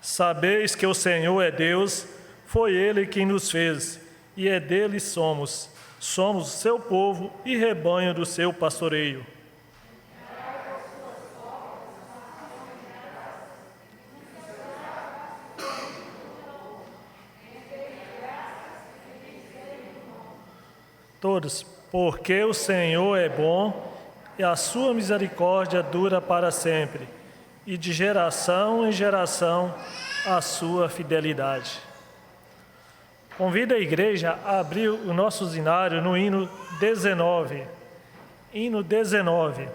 Sabeis que o Senhor é Deus, foi Ele quem nos fez, e é dele somos. Somos seu povo e rebanho do seu pastoreio. Todos, porque o Senhor é bom e a sua misericórdia dura para sempre, e de geração em geração a sua fidelidade. Convido a igreja a abrir o nosso zinário no hino 19. Hino 19.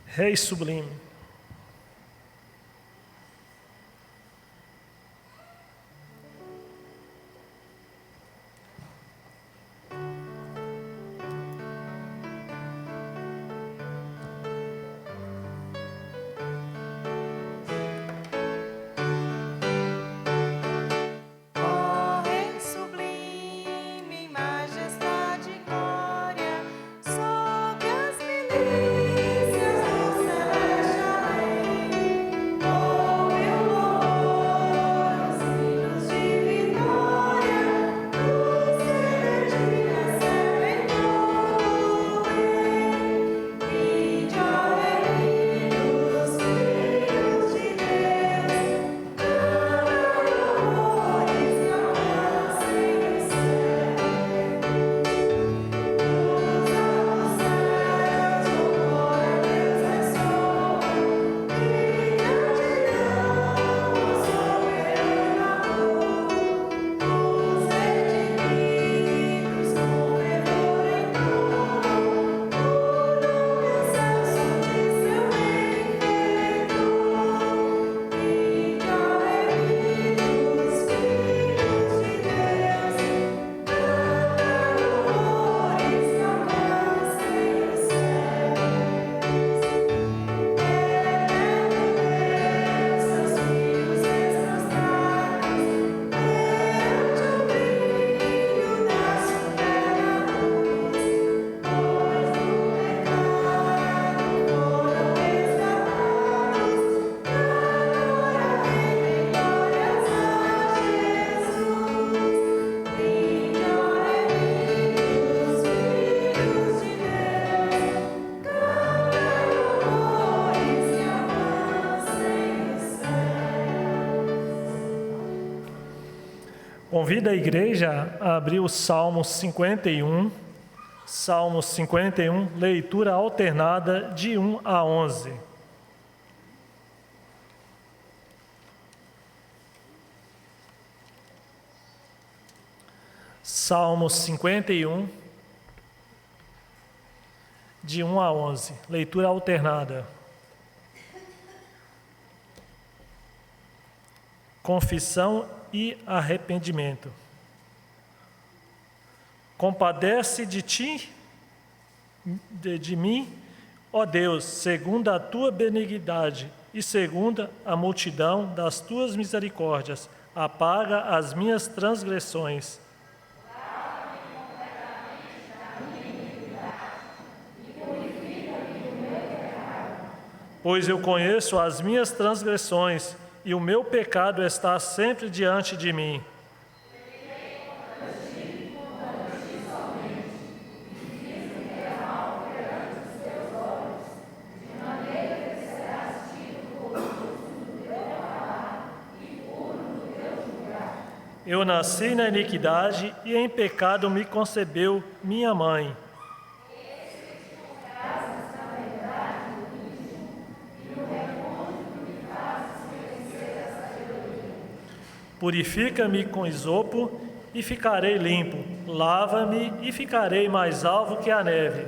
Rei sublime. Convido a igreja a abrir o Salmo 51, leitura alternada de 1 a 11. Salmo 51, de 1 a 11, leitura alternada. Confissão e arrependimento. Compadece de mim, ó Deus, segundo a tua benignidade e segundo a multidão das tuas misericórdias, apaga as minhas transgressões. Pois eu conheço as minhas transgressões, e o meu pecado está sempre diante de mim. Eu nasci na iniquidade e em pecado me concebeu minha mãe. Purifica-me com isopo e ficarei limpo. Lava-me e ficarei mais alvo que a neve.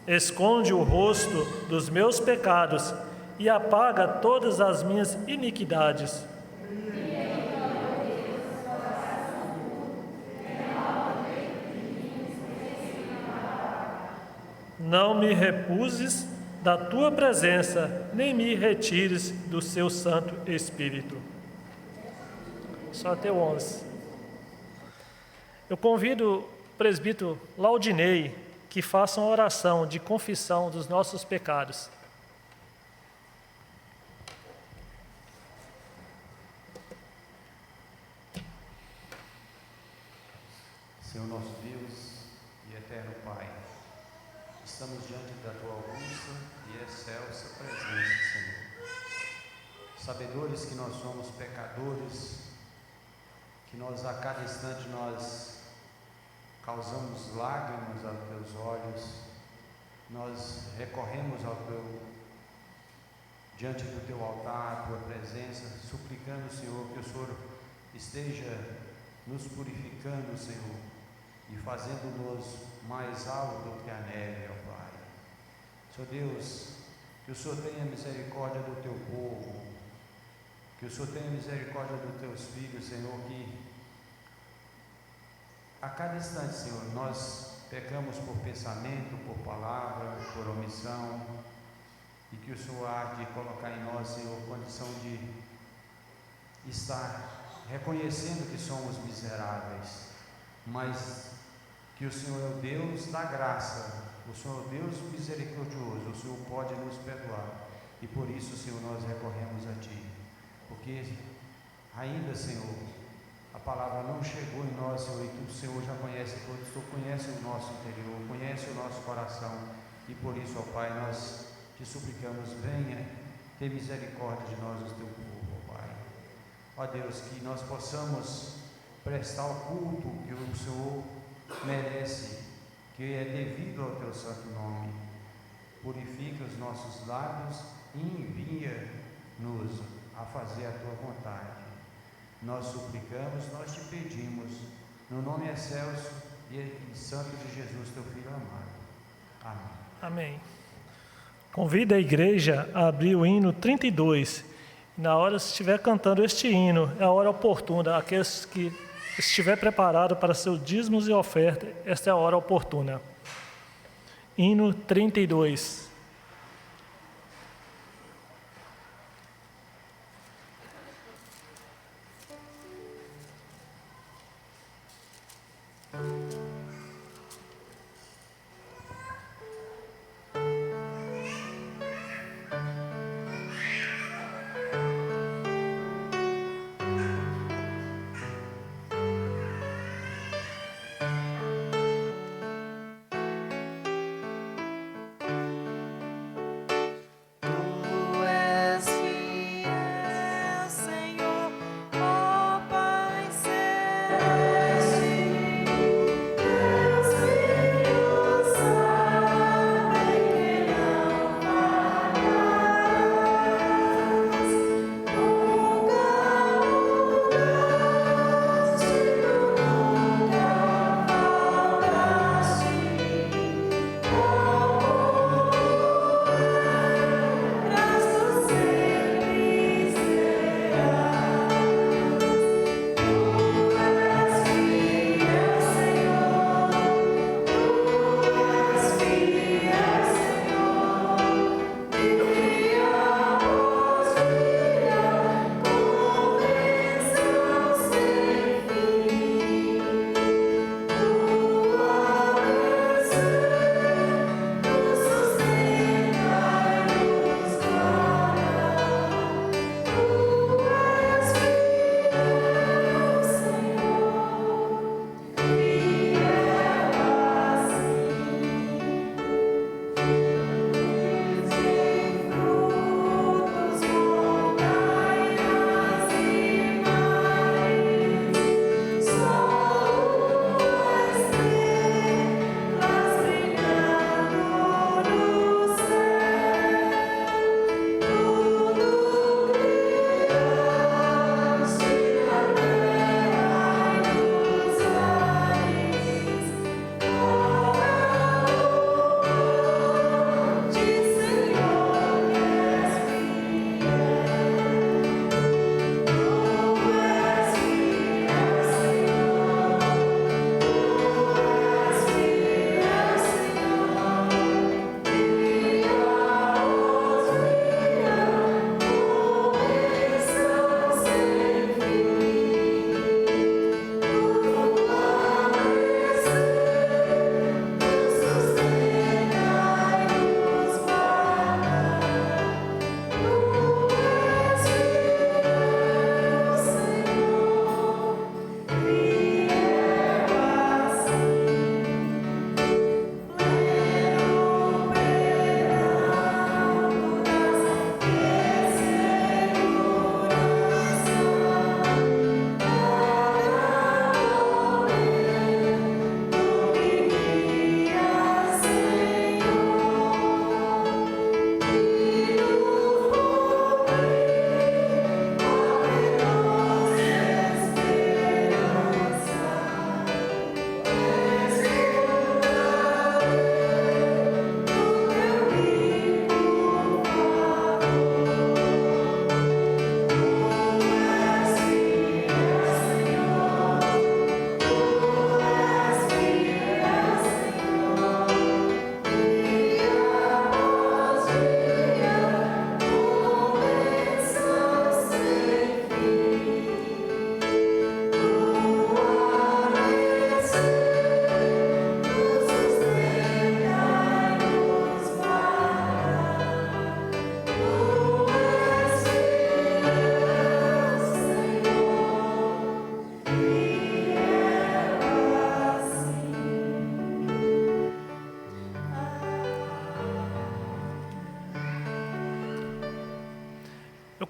Esconde o rosto dos meus pecados e apaga todas as minhas iniquidades. Não me recuses da tua presença, nem me retires do seu Santo Espírito. Só até o 11. Eu convido o presbítero Laudinei que faça uma oração de confissão dos nossos pecados. Senhor nosso Deus e eterno Pai, estamos diante da Tua augusta e excelsa presença, Senhor. Sabedores que nós somos pecadores, que nós a cada instante nós causamos lágrimas aos Teus olhos, nós recorremos diante do Teu altar, à Tua presença, suplicando, Senhor, que o Senhor esteja nos purificando, Senhor, e fazendo-nos mais alto do que a neve, ó Pai. Senhor Deus, que o Senhor tenha misericórdia do Teu povo, que o Senhor tenha misericórdia dos Teus filhos, Senhor, que a cada instante, Senhor, nós pecamos por pensamento, por palavra, por omissão, e que o Senhor há de colocar em nós, Senhor, condição de estar reconhecendo que somos miseráveis, mas que o Senhor é o Deus da graça, o Senhor é o Deus misericordioso, o Senhor pode nos perdoar, e por isso, Senhor, nós recorremos a Ti, porque ainda, Senhor, a palavra não chegou em nós, Senhor, e que o Senhor já conhece todos, o Senhor conhece o nosso interior, conhece o nosso coração, e por isso, ó Pai, nós Te suplicamos, venha ter misericórdia de nós, o Teu povo, ó Pai. Ó Deus, que nós possamos prestar o culto que o Senhor merece, que é devido ao Teu santo nome. Purifica os nossos lábios e envia-nos a fazer a Tua vontade. Nós suplicamos, nós Te pedimos, no nome excelso e santo de Jesus, Teu Filho amado. Amém. Amém. Convido a igreja a abrir o hino 32. Na hora que estiver cantando este hino, é a hora oportuna. Aqueles que estiver preparado para seus dízimos e ofertas, esta é a hora oportuna. Hino 32.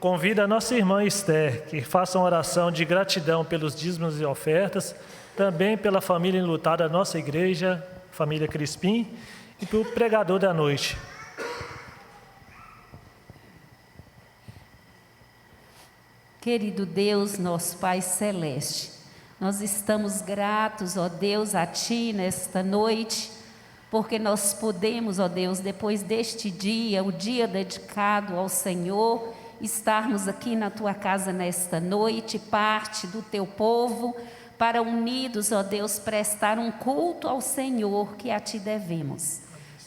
convido a nossa irmã Esther que faça uma oração de gratidão pelos dízimos e ofertas, também pela família enlutada da nossa igreja, família Crispim, e pelo pregador da noite. Querido Deus, nosso Pai Celeste, nós estamos gratos, ó Deus, a Ti nesta noite, porque nós podemos, ó Deus, depois deste dia, o dia dedicado ao Senhor, estarmos aqui na Tua casa nesta noite, parte do Teu povo, para unidos, ó Deus, prestar um culto ao Senhor que a Ti devemos.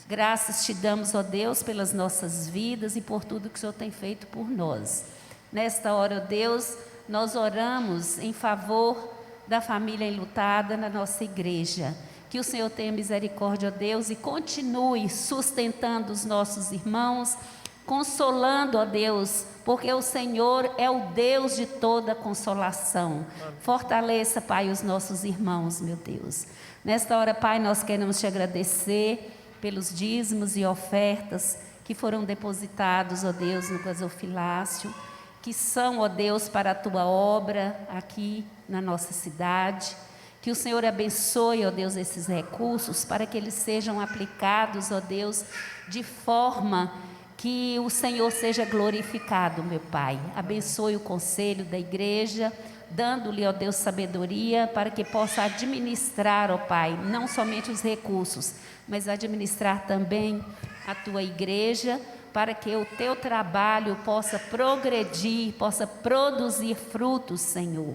Graças Te damos, ó Deus, pelas nossas vidas e por tudo que o Senhor tem feito por nós. Nesta hora, ó Deus, nós oramos em favor da família enlutada na nossa igreja. Que o Senhor tenha misericórdia, ó Deus, e continue sustentando os nossos irmãos, consolando, ó Deus, porque o Senhor é o Deus de toda consolação. Fortaleça, Pai, os nossos irmãos, meu Deus. Nesta hora, Pai, nós queremos Te agradecer pelos dízimos e ofertas que foram depositados, ó Deus, no gasofilácio, que são, ó Deus, para a Tua obra aqui na nossa cidade. Que o Senhor abençoe, ó Deus, esses recursos para que eles sejam aplicados, ó Deus, de forma que o Senhor seja glorificado, meu Pai. Abençoe o conselho da igreja, dando-lhe, ó Deus, sabedoria para que possa administrar, ó Pai, não somente os recursos, mas administrar também a Tua igreja, para que o Teu trabalho possa progredir, possa produzir frutos, Senhor.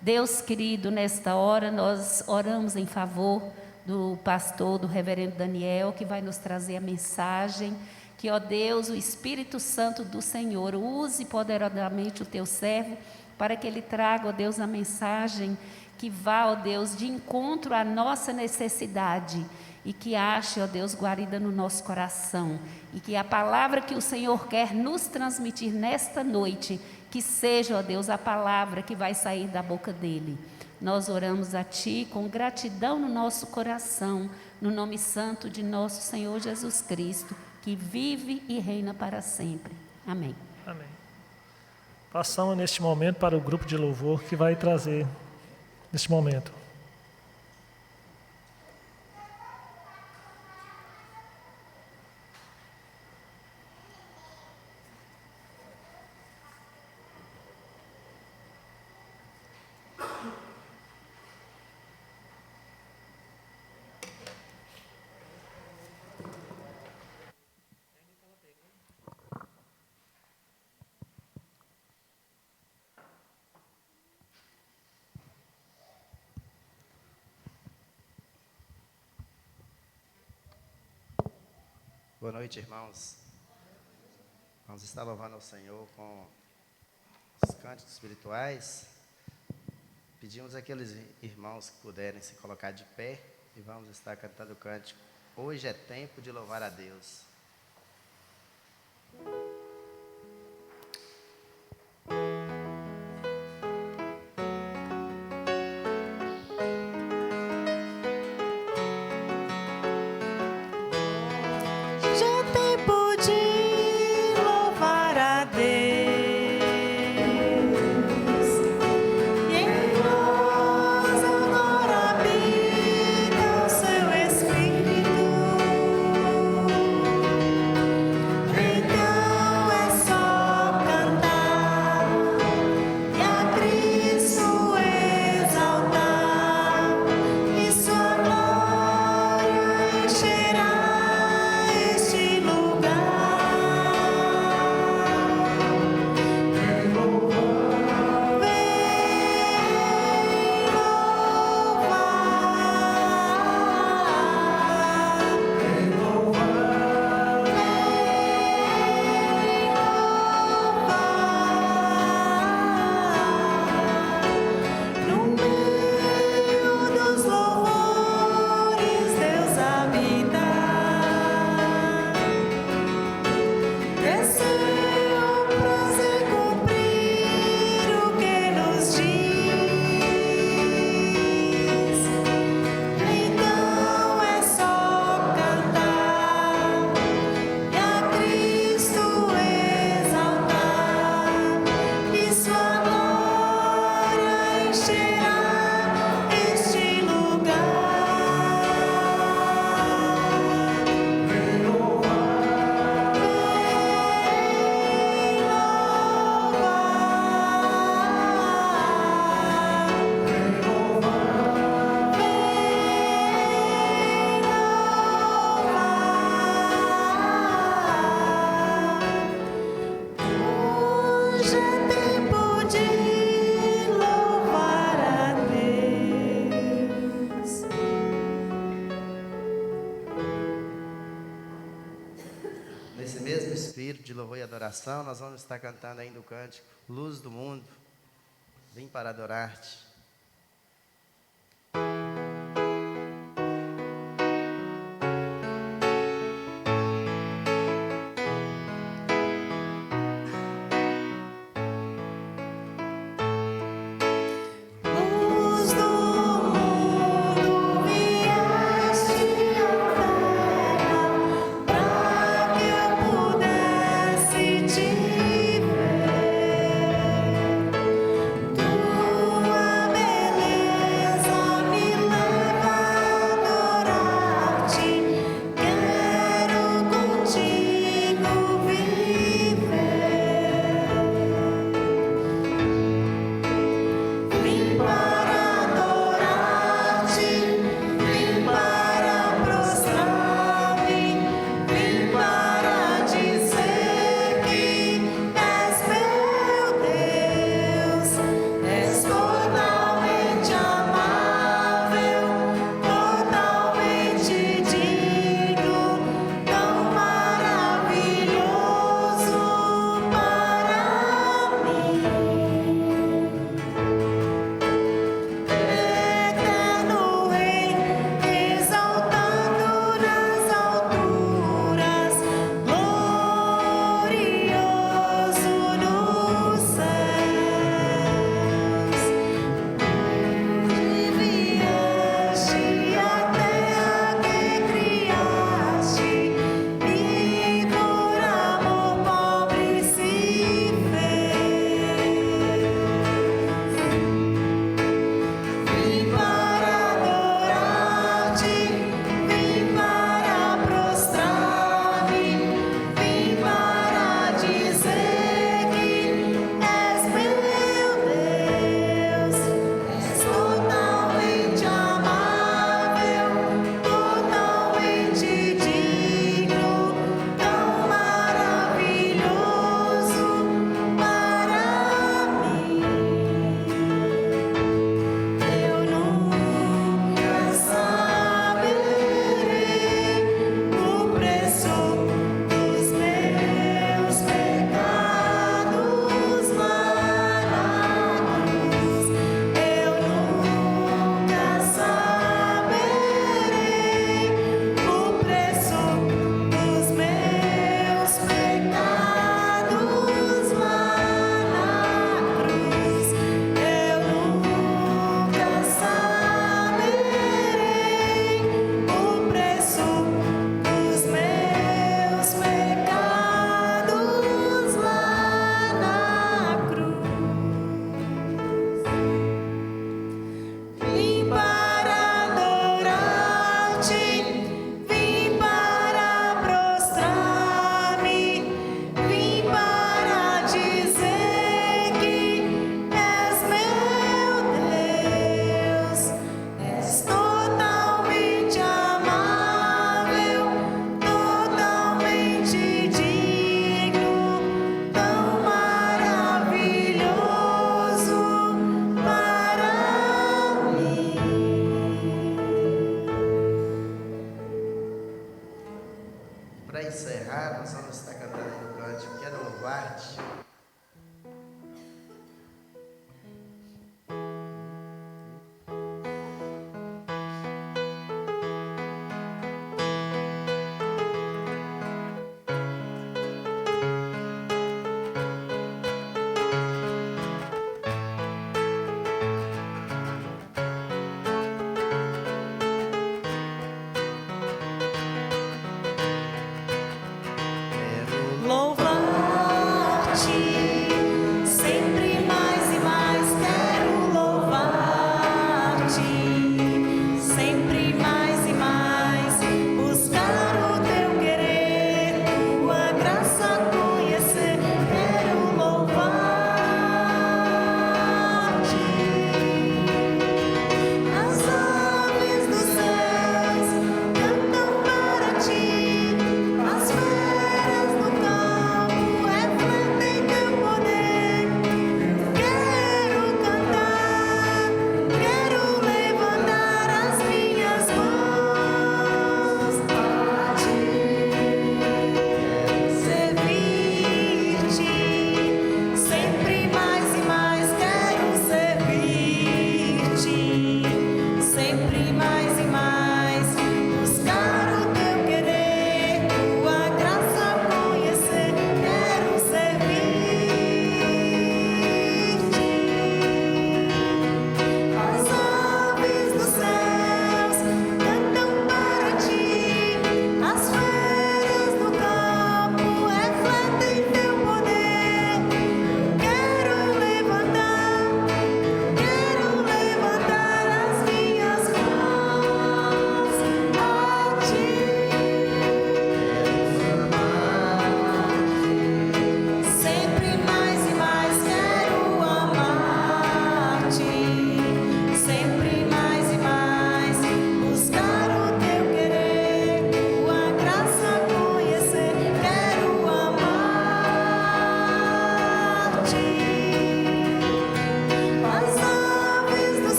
Deus querido, nesta hora nós oramos em favor do pastor, do reverendo Daniel, que vai nos trazer a mensagem, que, ó Deus, o Espírito Santo do Senhor use poderosamente o Teu servo, para que ele traga, ó Deus, a mensagem que vá, ó Deus, de encontro à nossa necessidade, e que ache, ó Deus, guarida no nosso coração, e que a palavra que o Senhor quer nos transmitir nesta noite, que seja, ó Deus, a palavra que vai sair da boca dele. Nós oramos a Ti com gratidão no nosso coração, no nome santo de nosso Senhor Jesus Cristo, que vive e reina para sempre. Amém. Amém. Passamos neste momento para o grupo de louvor que vai trazer neste momento. Boa noite, irmãos. Vamos estar louvando ao Senhor com os cânticos espirituais. Pedimos àqueles irmãos que puderem se colocar de pé e vamos estar cantando o cântico. Hoje é tempo de louvar a Deus. Espírito. espírito de louvor e adoração, nós vamos estar cantando ainda o cântico Luz do Mundo, vim para adorar-te. Tua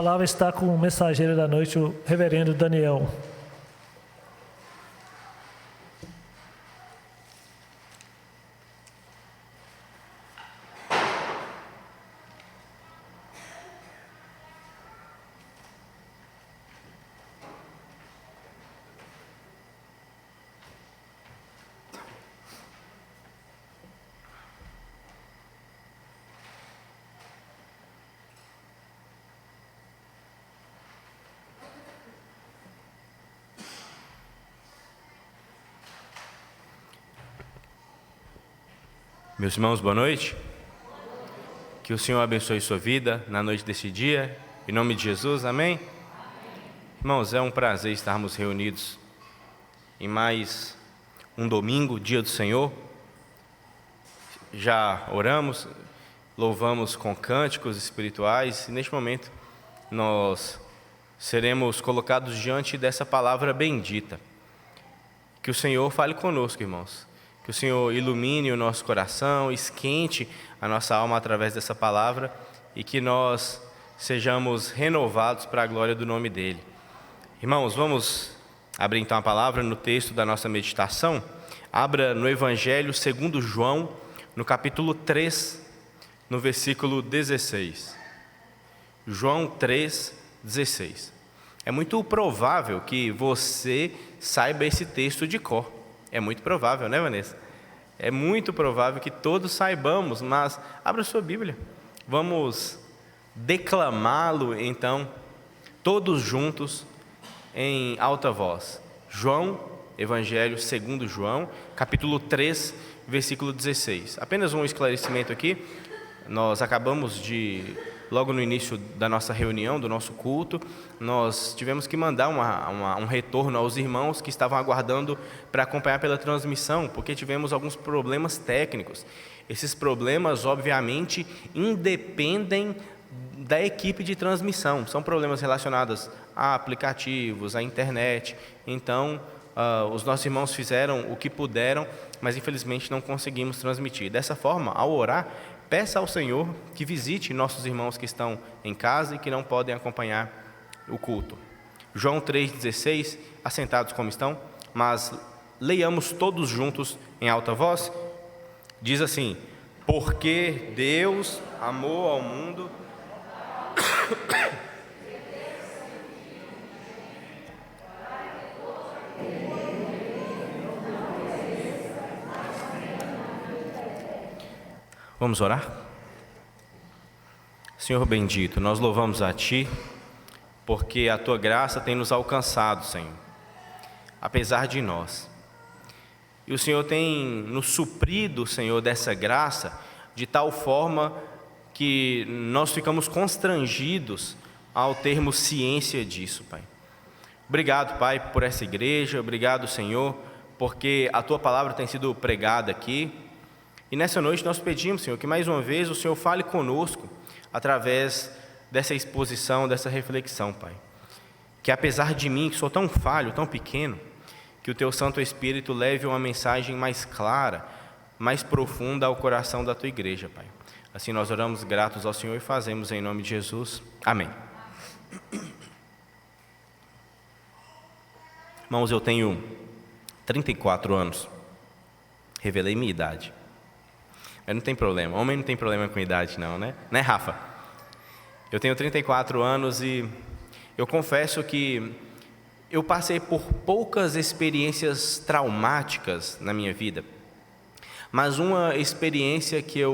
palavra está com o mensageiro da noite, o reverendo Daniel. Meus irmãos, boa noite. Que o Senhor abençoe sua vida na noite desse dia. Em nome de Jesus, amém? Irmãos, é um prazer estarmos reunidos em mais um domingo, dia do Senhor. Já oramos, louvamos com cânticos espirituais e neste momento nós seremos colocados diante dessa palavra bendita. Que o Senhor fale conosco, irmãos. Que o Senhor ilumine o nosso coração, esquente a nossa alma através dessa palavra e que nós sejamos renovados para a glória do nome dEle. Irmãos, vamos abrir então a palavra no texto da nossa meditação. Abra no Evangelho segundo João, no capítulo 3, no versículo 16. João 3, 16. É muito provável que você saiba esse texto de cor. É muito provável, né, Vanessa? É muito provável que todos saibamos, mas abra sua Bíblia. Vamos declamá-lo, então, todos juntos, em alta voz. João, Evangelho segundo João, capítulo 3, versículo 16. Apenas um esclarecimento aqui. Nós acabamos de, logo no início da nossa reunião, do nosso culto, nós tivemos que mandar um retorno aos irmãos que estavam aguardando para acompanhar pela transmissão, porque tivemos alguns problemas técnicos. Esses problemas, obviamente, independem da equipe de transmissão. São problemas relacionados a aplicativos, à internet. Então, os nossos irmãos fizeram o que puderam, mas infelizmente não conseguimos transmitir. Dessa forma, ao orar, peça ao Senhor que visite nossos irmãos que estão em casa e que não podem acompanhar o culto. João 3,16, assentados como estão, mas leiamos todos juntos em alta voz. Diz assim: porque Deus amou ao mundo... Vamos orar? Senhor bendito, nós louvamos a Ti, porque a Tua graça tem nos alcançado, Senhor, apesar de nós. E o Senhor tem nos suprido, Senhor, dessa graça, de tal forma que nós ficamos constrangidos ao termos ciência disso, Pai. Obrigado, Pai, por essa igreja, obrigado, Senhor, porque a Tua palavra tem sido pregada aqui. E nessa noite nós pedimos, Senhor, que mais uma vez o Senhor fale conosco através dessa exposição, dessa reflexão, Pai. Que apesar de mim, que sou tão falho, tão pequeno, que o Teu Santo Espírito leve uma mensagem mais clara, mais profunda ao coração da Tua igreja, Pai. Assim nós oramos gratos ao Senhor e fazemos em nome de Jesus. Amém. Irmãos, eu tenho 34 anos. Revelei minha idade. Mas não tem problema, homem não tem problema com idade não, né? Né, Rafa? Eu tenho 34 anos e eu confesso que eu passei por poucas experiências traumáticas na minha vida. Mas uma experiência que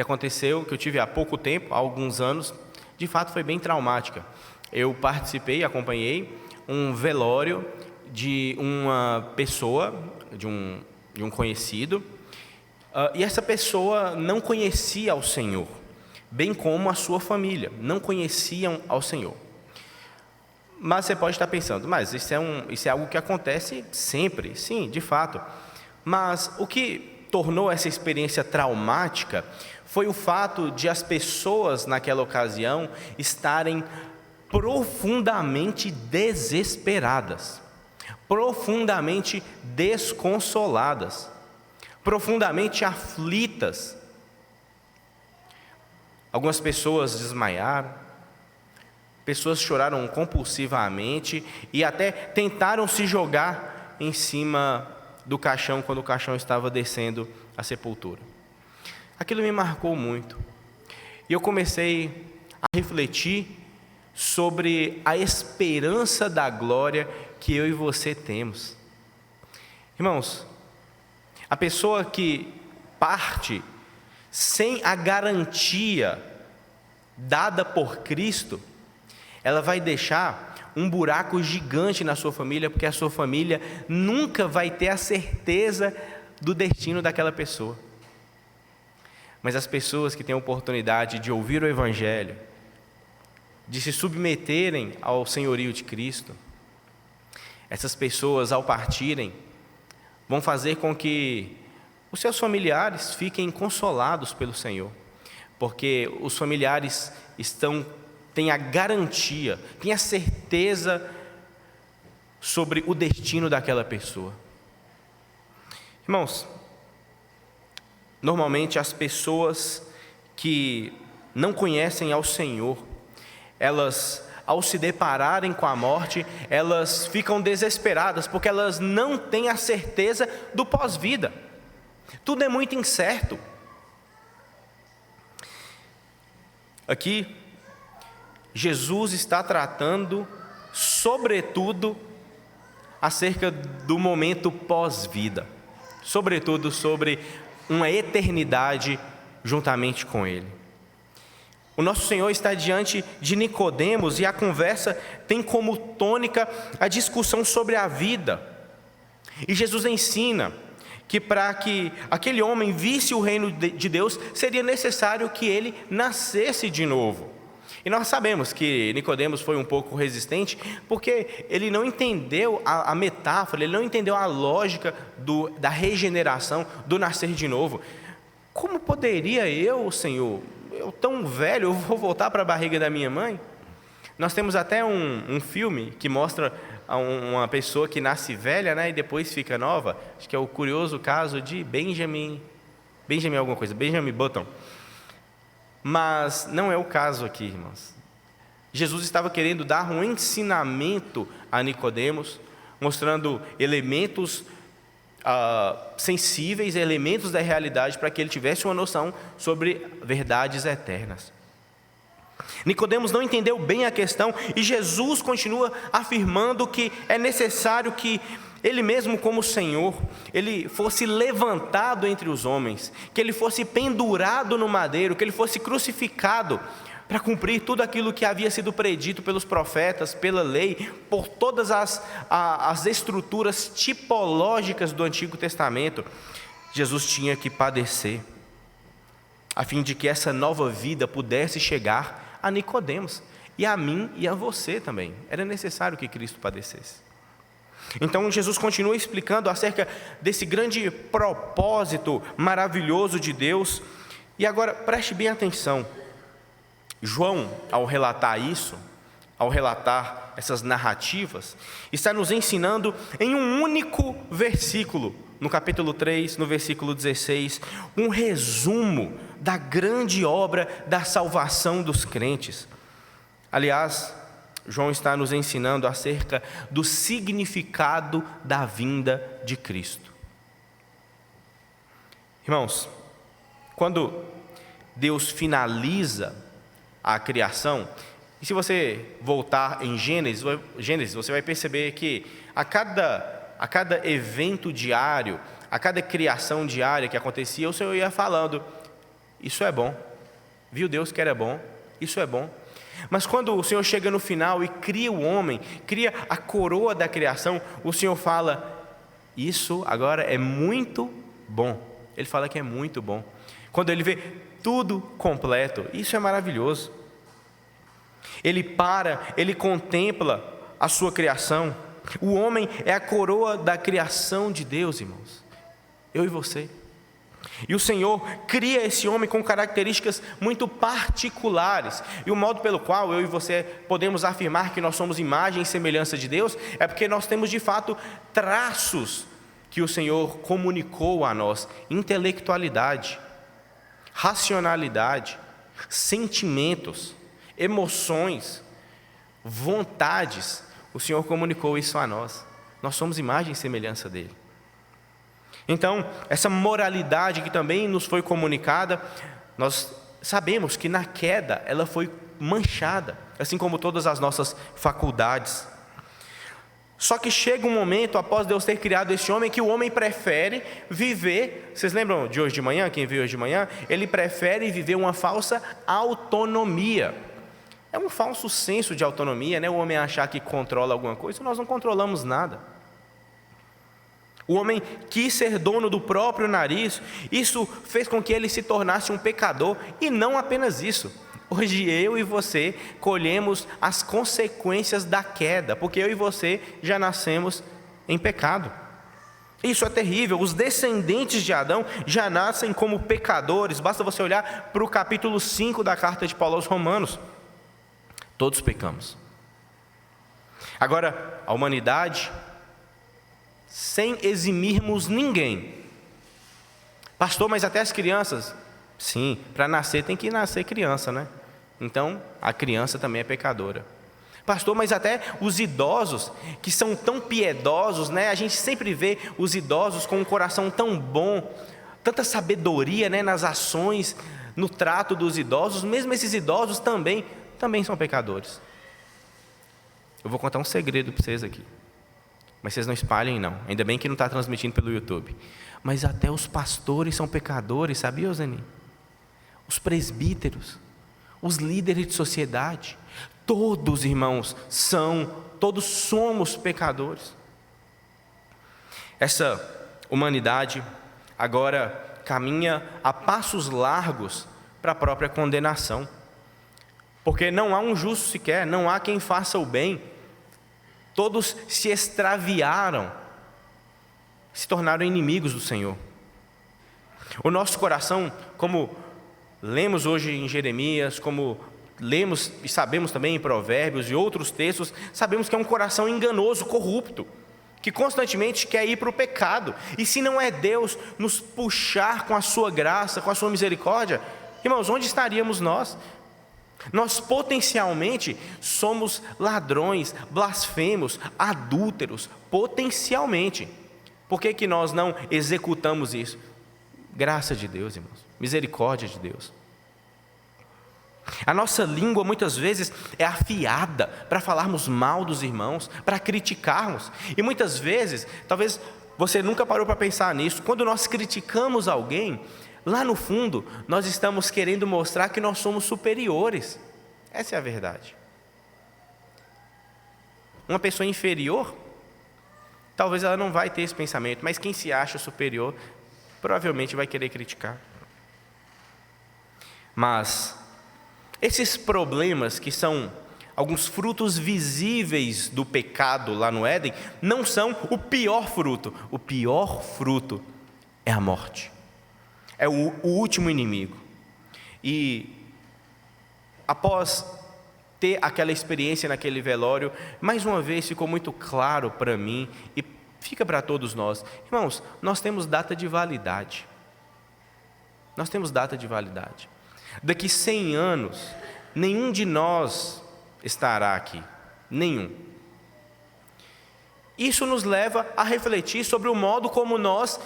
aconteceu, que eu tive há pouco tempo, há alguns anos, de fato foi bem traumática. Eu participei, acompanhei um velório de uma pessoa, de um conhecido, e essa pessoa não conhecia ao Senhor, bem como a sua família, não conheciam ao Senhor. Mas você pode estar pensando, mas isso é algo que acontece sempre, sim, de fato. Mas o que tornou essa experiência traumática foi o fato de as pessoas naquela ocasião estarem profundamente desesperadas, profundamente desconsoladas, profundamente aflitas. Algumas pessoas desmaiaram, Pessoas choraram compulsivamente e até tentaram se jogar em cima do caixão quando o caixão estava descendo a sepultura. Aquilo me marcou muito. E eu comecei a refletir sobre a esperança da glória que eu e você temos. Irmãos, a pessoa que parte sem a garantia dada por Cristo, ela vai deixar um buraco gigante na sua família, porque a sua família nunca vai ter a certeza do destino daquela pessoa. Mas as pessoas que têm a oportunidade de ouvir o Evangelho, de se submeterem ao senhorio de Cristo, essas pessoas, ao partirem, vão fazer com que os seus familiares fiquem consolados pelo Senhor, porque os familiares têm a garantia, têm a certeza sobre o destino daquela pessoa. Irmãos, normalmente as pessoas que não conhecem ao Senhor, elas, ao se depararem com a morte, elas ficam desesperadas, porque elas não têm a certeza do pós-vida. Tudo é muito incerto. Aqui, Jesus está tratando, sobretudo, acerca do momento pós-vida, sobretudo sobre uma eternidade juntamente com Ele. O nosso Senhor está diante de Nicodemos e a conversa tem como tônica a discussão sobre a vida. E Jesus ensina que para que aquele homem visse o reino de Deus, seria necessário que ele nascesse de novo. E nós sabemos que Nicodemos foi um pouco resistente, porque ele não entendeu a metáfora, ele não entendeu a lógica da regeneração, do nascer de novo. Como poderia eu, Senhor, eu tão velho, eu vou voltar para a barriga da minha mãe? Nós temos até um filme que mostra uma pessoa que nasce velha, né, e depois fica nova. Acho que é o curioso caso de Benjamin Button. Mas não é o caso aqui, irmãos. Jesus estava querendo dar um ensinamento a Nicodemos, mostrando elementos sensíveis, elementos da realidade, para que ele tivesse uma noção sobre verdades eternas. Nicodemos não entendeu bem a questão e Jesus continua afirmando que é necessário que ele mesmo, como Senhor, ele fosse levantado entre os homens, que ele fosse pendurado no madeiro, que ele fosse crucificado para cumprir tudo aquilo que havia sido predito pelos profetas, pela lei, por todas as estruturas tipológicas do Antigo Testamento. Jesus tinha que padecer, a fim de que essa nova vida pudesse chegar a Nicodemos, e a mim e a você também. Era necessário que Cristo padecesse. Então Jesus continua explicando acerca desse grande propósito maravilhoso de Deus. E agora preste bem atenção. João, ao relatar isso, ao relatar essas narrativas, está nos ensinando em um único versículo, no capítulo 3, no versículo 16, um resumo da grande obra da salvação dos crentes. Aliás, João está nos ensinando acerca do significado da vinda de Cristo. Irmãos, quando Deus finaliza a criação, e se você voltar em Gênesis, você vai perceber que a cada evento diário, a cada criação diária que acontecia, o Senhor ia falando: isso é bom, viu Deus que era bom, isso é bom. Mas quando o Senhor chega no final e cria o homem, cria a coroa da criação, o Senhor fala: isso agora é muito bom. Ele fala que é muito bom. Quando ele vê tudo completo, isso é maravilhoso. Ele ele contempla a sua criação. O homem é a coroa da criação de Deus, irmãos. Eu e você. E o Senhor cria esse homem com características muito particulares. E o modo pelo qual eu e você podemos afirmar que nós somos imagem e semelhança de Deus é porque nós temos de fato traços que o Senhor comunicou a nós: intelectualidade, racionalidade, sentimentos, emoções. vontades, o Senhor comunicou isso a nós. Nós somos imagem e semelhança dele. Então, essa moralidade que também nos foi comunicada, nós sabemos que na queda ela foi manchada, assim como todas as nossas faculdades. Só que chega um momento, após Deus ter criado esse homem, que o homem prefere viver, vocês lembram de hoje de manhã, quem viu hoje de manhã? Ele prefere viver uma falsa autonomia. É um falso senso de autonomia, né? O homem achar que controla alguma coisa, nós não controlamos nada. O homem quis ser dono do próprio nariz, isso fez com que ele se tornasse um pecador, e não apenas isso. Hoje eu e você colhemos as consequências da queda, porque eu e você já nascemos em pecado. Isso é terrível, os descendentes de Adão já nascem como pecadores, basta você olhar para o capítulo 5 da carta de Paulo aos Romanos. Todos pecamos. Agora, a humanidade, sem eximirmos ninguém. Pastor, mas até as crianças? Sim, para nascer tem que nascer criança, né? Então, a criança também é pecadora. Pastor, mas até os idosos, que são tão piedosos, né? A gente sempre vê os idosos com um coração tão bom, tanta sabedoria, né? Nas ações, no trato dos idosos. Mesmo esses idosos também são pecadores. Eu vou contar um segredo para vocês aqui. Mas vocês não espalhem, não. Ainda bem que não está transmitindo pelo YouTube. Mas até os pastores são pecadores, sabia, Zeni? Os presbíteros, os líderes de sociedade, todos, irmãos, todos somos pecadores. Essa humanidade agora caminha a passos largos para a própria condenação. Porque não há um justo sequer, não há quem faça o bem. Todos se extraviaram, se tornaram inimigos do Senhor. O nosso coração, como lemos hoje em Jeremias, como lemos e sabemos também em Provérbios e outros textos, sabemos que é um coração enganoso, corrupto, que constantemente quer ir para o pecado. E se não é Deus nos puxar com a sua graça, com a sua misericórdia, irmãos, onde estaríamos nós? Nós potencialmente somos ladrões, blasfemos, adúlteros, potencialmente. Por que nós não executamos isso? Graça de Deus, irmãos, misericórdia de Deus. A nossa língua muitas vezes é afiada para falarmos mal dos irmãos, para criticarmos. E muitas vezes, talvez você nunca parou para pensar nisso, quando nós criticamos alguém, lá no fundo, nós estamos querendo mostrar que nós somos superiores. Essa é a verdade. Uma pessoa inferior, talvez ela não vai ter esse pensamento, mas quem se acha superior, provavelmente vai querer criticar. Mas esses problemas, que são alguns frutos visíveis do pecado lá no Éden, não são o pior fruto. O pior fruto é a morte. É o último inimigo. E após ter aquela experiência naquele velório, mais uma vez ficou muito claro para mim e fica para todos nós. Irmãos, nós temos data de validade. Nós temos data de validade. Daqui 100 anos, nenhum de nós estará aqui. Nenhum. Isso nos leva a refletir sobre o modo como nós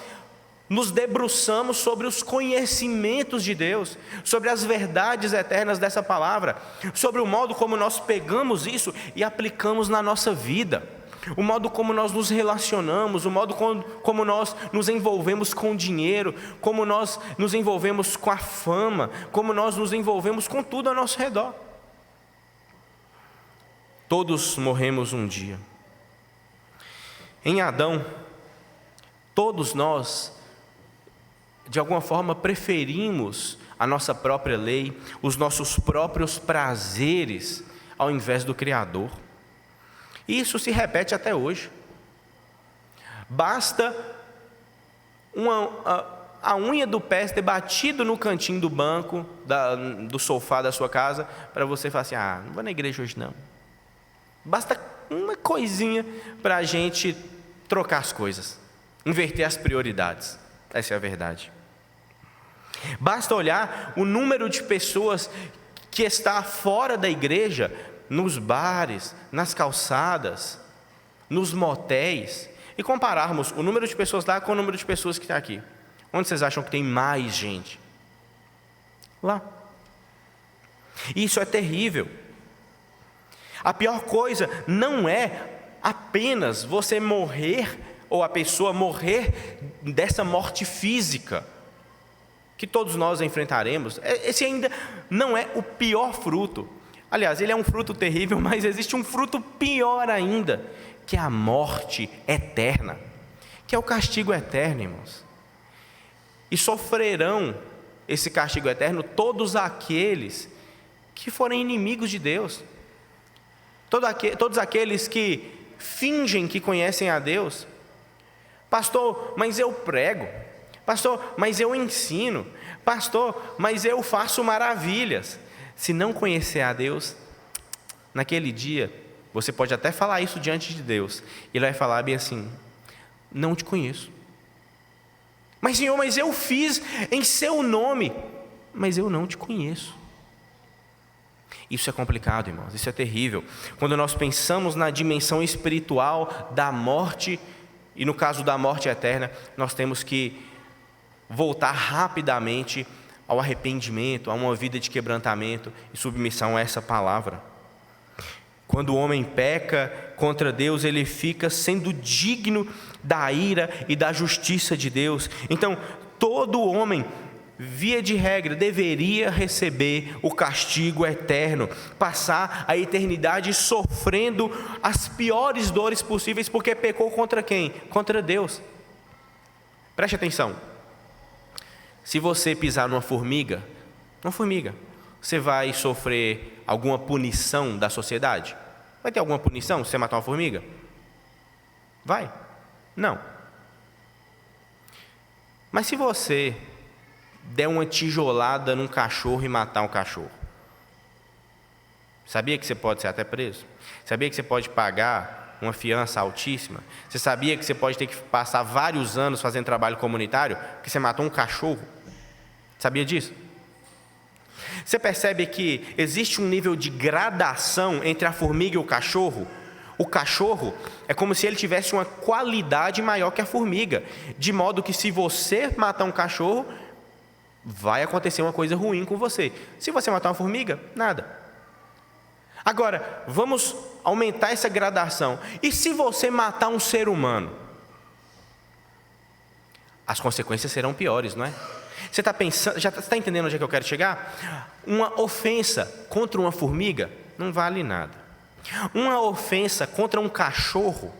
nos debruçamos sobre os conhecimentos de Deus, sobre as verdades eternas dessa palavra, sobre o modo como nós pegamos isso e aplicamos na nossa vida, o modo como nós nos relacionamos, o modo como nós nos envolvemos com o dinheiro, como nós nos envolvemos com a fama, como nós nos envolvemos com tudo ao nosso redor. Todos morremos um dia. Em Adão, todos nós, de alguma forma, preferimos a nossa própria lei, os nossos próprios prazeres, ao invés do Criador. E isso se repete até hoje. Basta a unha do pé ter batido no cantinho do banco, do sofá da sua casa, para você falar assim: não vou na igreja hoje não. Basta uma coisinha para a gente trocar as coisas, inverter as prioridades. Essa é a verdade. Basta olhar o número de pessoas que está fora da igreja nos bares, nas calçadas, nos motéis, e compararmos o número de pessoas lá com o número de pessoas que está aqui, onde vocês acham que tem mais gente? Lá. Isso é terrível. A pior coisa não é apenas você morrer, ou a pessoa morrer dessa morte física, que todos nós enfrentaremos. Esse ainda não é o pior fruto. Aliás, ele é um fruto terrível, mas existe um fruto pior ainda, que é a morte eterna, que é o castigo eterno, irmãos. E sofrerão esse castigo eterno todos aqueles que forem inimigos de Deus, todos aqueles que fingem que conhecem a Deus. Pastor, mas eu prego. Pastor, mas eu ensino. Pastor, mas eu faço maravilhas. Se não conhecer a Deus, naquele dia, você pode até falar isso diante de Deus. Ele vai falar bem assim: não te conheço. Mas Senhor, mas eu fiz em seu nome. Mas eu não te conheço. Isso é complicado, irmãos, isso é terrível. Quando nós pensamos na dimensão espiritual da morte, e no caso da morte eterna, nós temos que voltar rapidamente ao arrependimento, a uma vida de quebrantamento e submissão a essa palavra. Quando o homem peca contra Deus, ele fica sendo digno da ira e da justiça de Deus. Então, todo homem, via de regra, deveria receber o castigo eterno, passar a eternidade sofrendo as piores dores possíveis, porque pecou contra quem? Contra Deus. Preste atenção. Se você pisar numa formiga, você vai sofrer alguma punição da sociedade? Vai ter alguma punição se você matar uma formiga? Vai? Não. Mas se você der uma tijolada num cachorro e matar um cachorro, sabia que você pode ser até preso? Sabia que você pode pagar uma fiança altíssima? Você sabia que você pode ter que passar vários anos fazendo trabalho comunitário porque você matou um cachorro? Sabia disso? Você percebe que existe um nível de gradação entre a formiga e o cachorro? O cachorro é como se ele tivesse uma qualidade maior que a formiga, de modo que se você matar um cachorro, vai acontecer uma coisa ruim com você. Se você matar uma formiga, nada. Agora, vamos aumentar essa gradação. E se você matar um ser humano? As consequências serão piores, não é? Você está pensando, já está entendendo onde é que eu quero chegar? Uma ofensa contra uma formiga não vale nada. Uma ofensa contra um cachorro,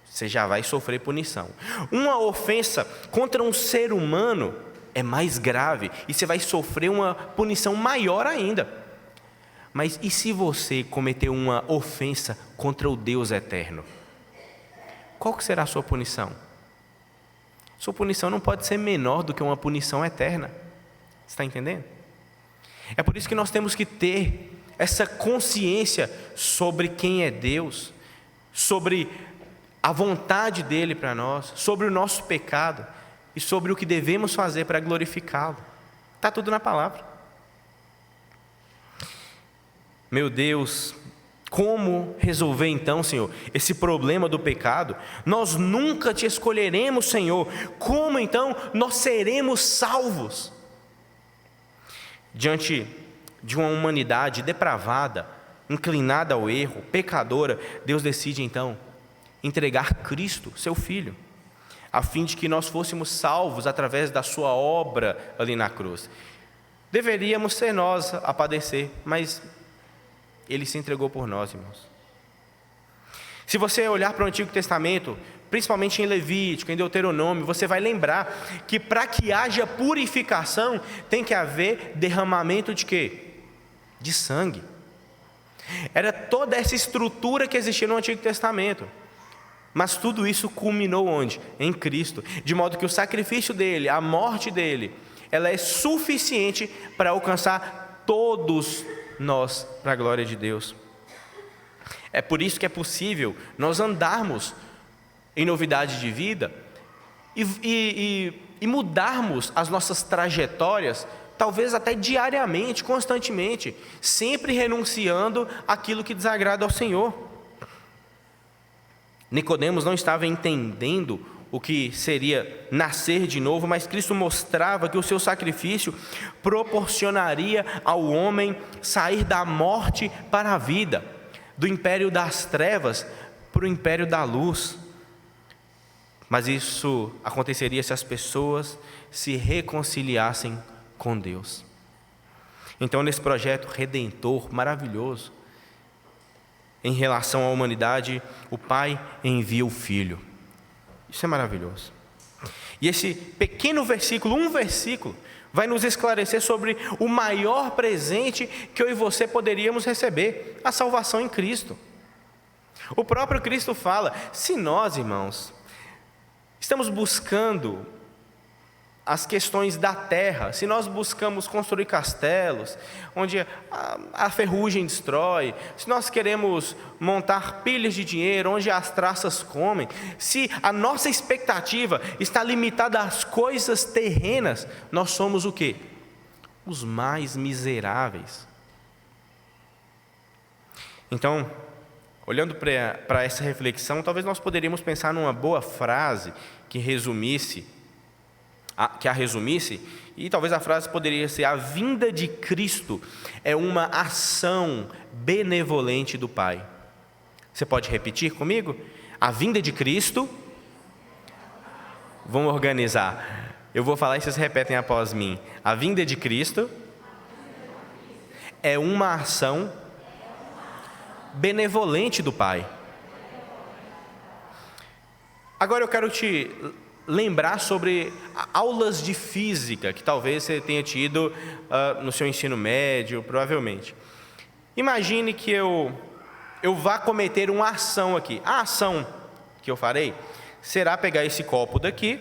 você já vai sofrer punição. Uma ofensa contra um ser humano é mais grave e você vai sofrer uma punição maior ainda. Mas e se você cometer uma ofensa contra o Deus eterno? Qual que será a sua punição? Sua punição não pode ser menor do que uma punição eterna. Você está entendendo? É por isso que nós temos que ter essa consciência sobre quem é Deus, sobre a vontade dEle para nós, sobre o nosso pecado e sobre o que devemos fazer para glorificá-lo. Está tudo na palavra. Meu Deus, como resolver então, Senhor, esse problema do pecado? Nós nunca te escolheremos, Senhor. Como então nós seremos salvos? Diante de uma humanidade depravada, inclinada ao erro, pecadora, Deus decide então entregar Cristo, seu Filho, a fim de que nós fôssemos salvos através da sua obra ali na cruz. Deveríamos ser nós a padecer, mas Ele se entregou por nós, irmãos. Se você olhar para o Antigo Testamento, principalmente em Levítico, em Deuteronômio, você vai lembrar que para que haja purificação, tem que haver derramamento de quê? De sangue. Era toda essa estrutura que existia no Antigo Testamento. Mas tudo isso culminou onde? Em Cristo. De modo que o sacrifício dele, a morte dele, ela é suficiente para alcançar todos nós para a glória de Deus. É por isso que é possível nós andarmos em novidade de vida e mudarmos as nossas trajetórias talvez até diariamente, constantemente, sempre renunciando àquilo que desagrada ao Senhor. Nicodemos não estava entendendo o que seria nascer de novo, mas Cristo mostrava que o seu sacrifício proporcionaria ao homem sair da morte para a vida, do império das trevas para o império da luz. Mas isso aconteceria se as pessoas se reconciliassem com Deus. Então, nesse projeto redentor maravilhoso, em relação à humanidade, o Pai envia o Filho. Isso é maravilhoso. E esse pequeno versículo, um versículo, vai nos esclarecer sobre o maior presente que eu e você poderíamos receber, a salvação em Cristo. O próprio Cristo fala: se nós, irmãos, estamos buscando as questões da terra, se nós buscamos construir castelos, onde a ferrugem destrói, se nós queremos montar pilhas de dinheiro, onde as traças comem, se a nossa expectativa está limitada às coisas terrenas, nós somos o quê? Os mais miseráveis. Então, olhando para essa reflexão, talvez nós poderíamos pensar numa boa frase que a resumisse, e talvez a frase poderia ser: a vinda de Cristo é uma ação benevolente do Pai. Você pode repetir comigo? A vinda de Cristo, vamos organizar, eu vou falar e vocês repetem após mim. A vinda de Cristo é uma ação benevolente do Pai. Agora eu quero te lembrar sobre aulas de física que talvez você tenha tido no seu ensino médio, provavelmente. Imagine que eu vá cometer uma ação aqui. A ação que eu farei será pegar esse copo daqui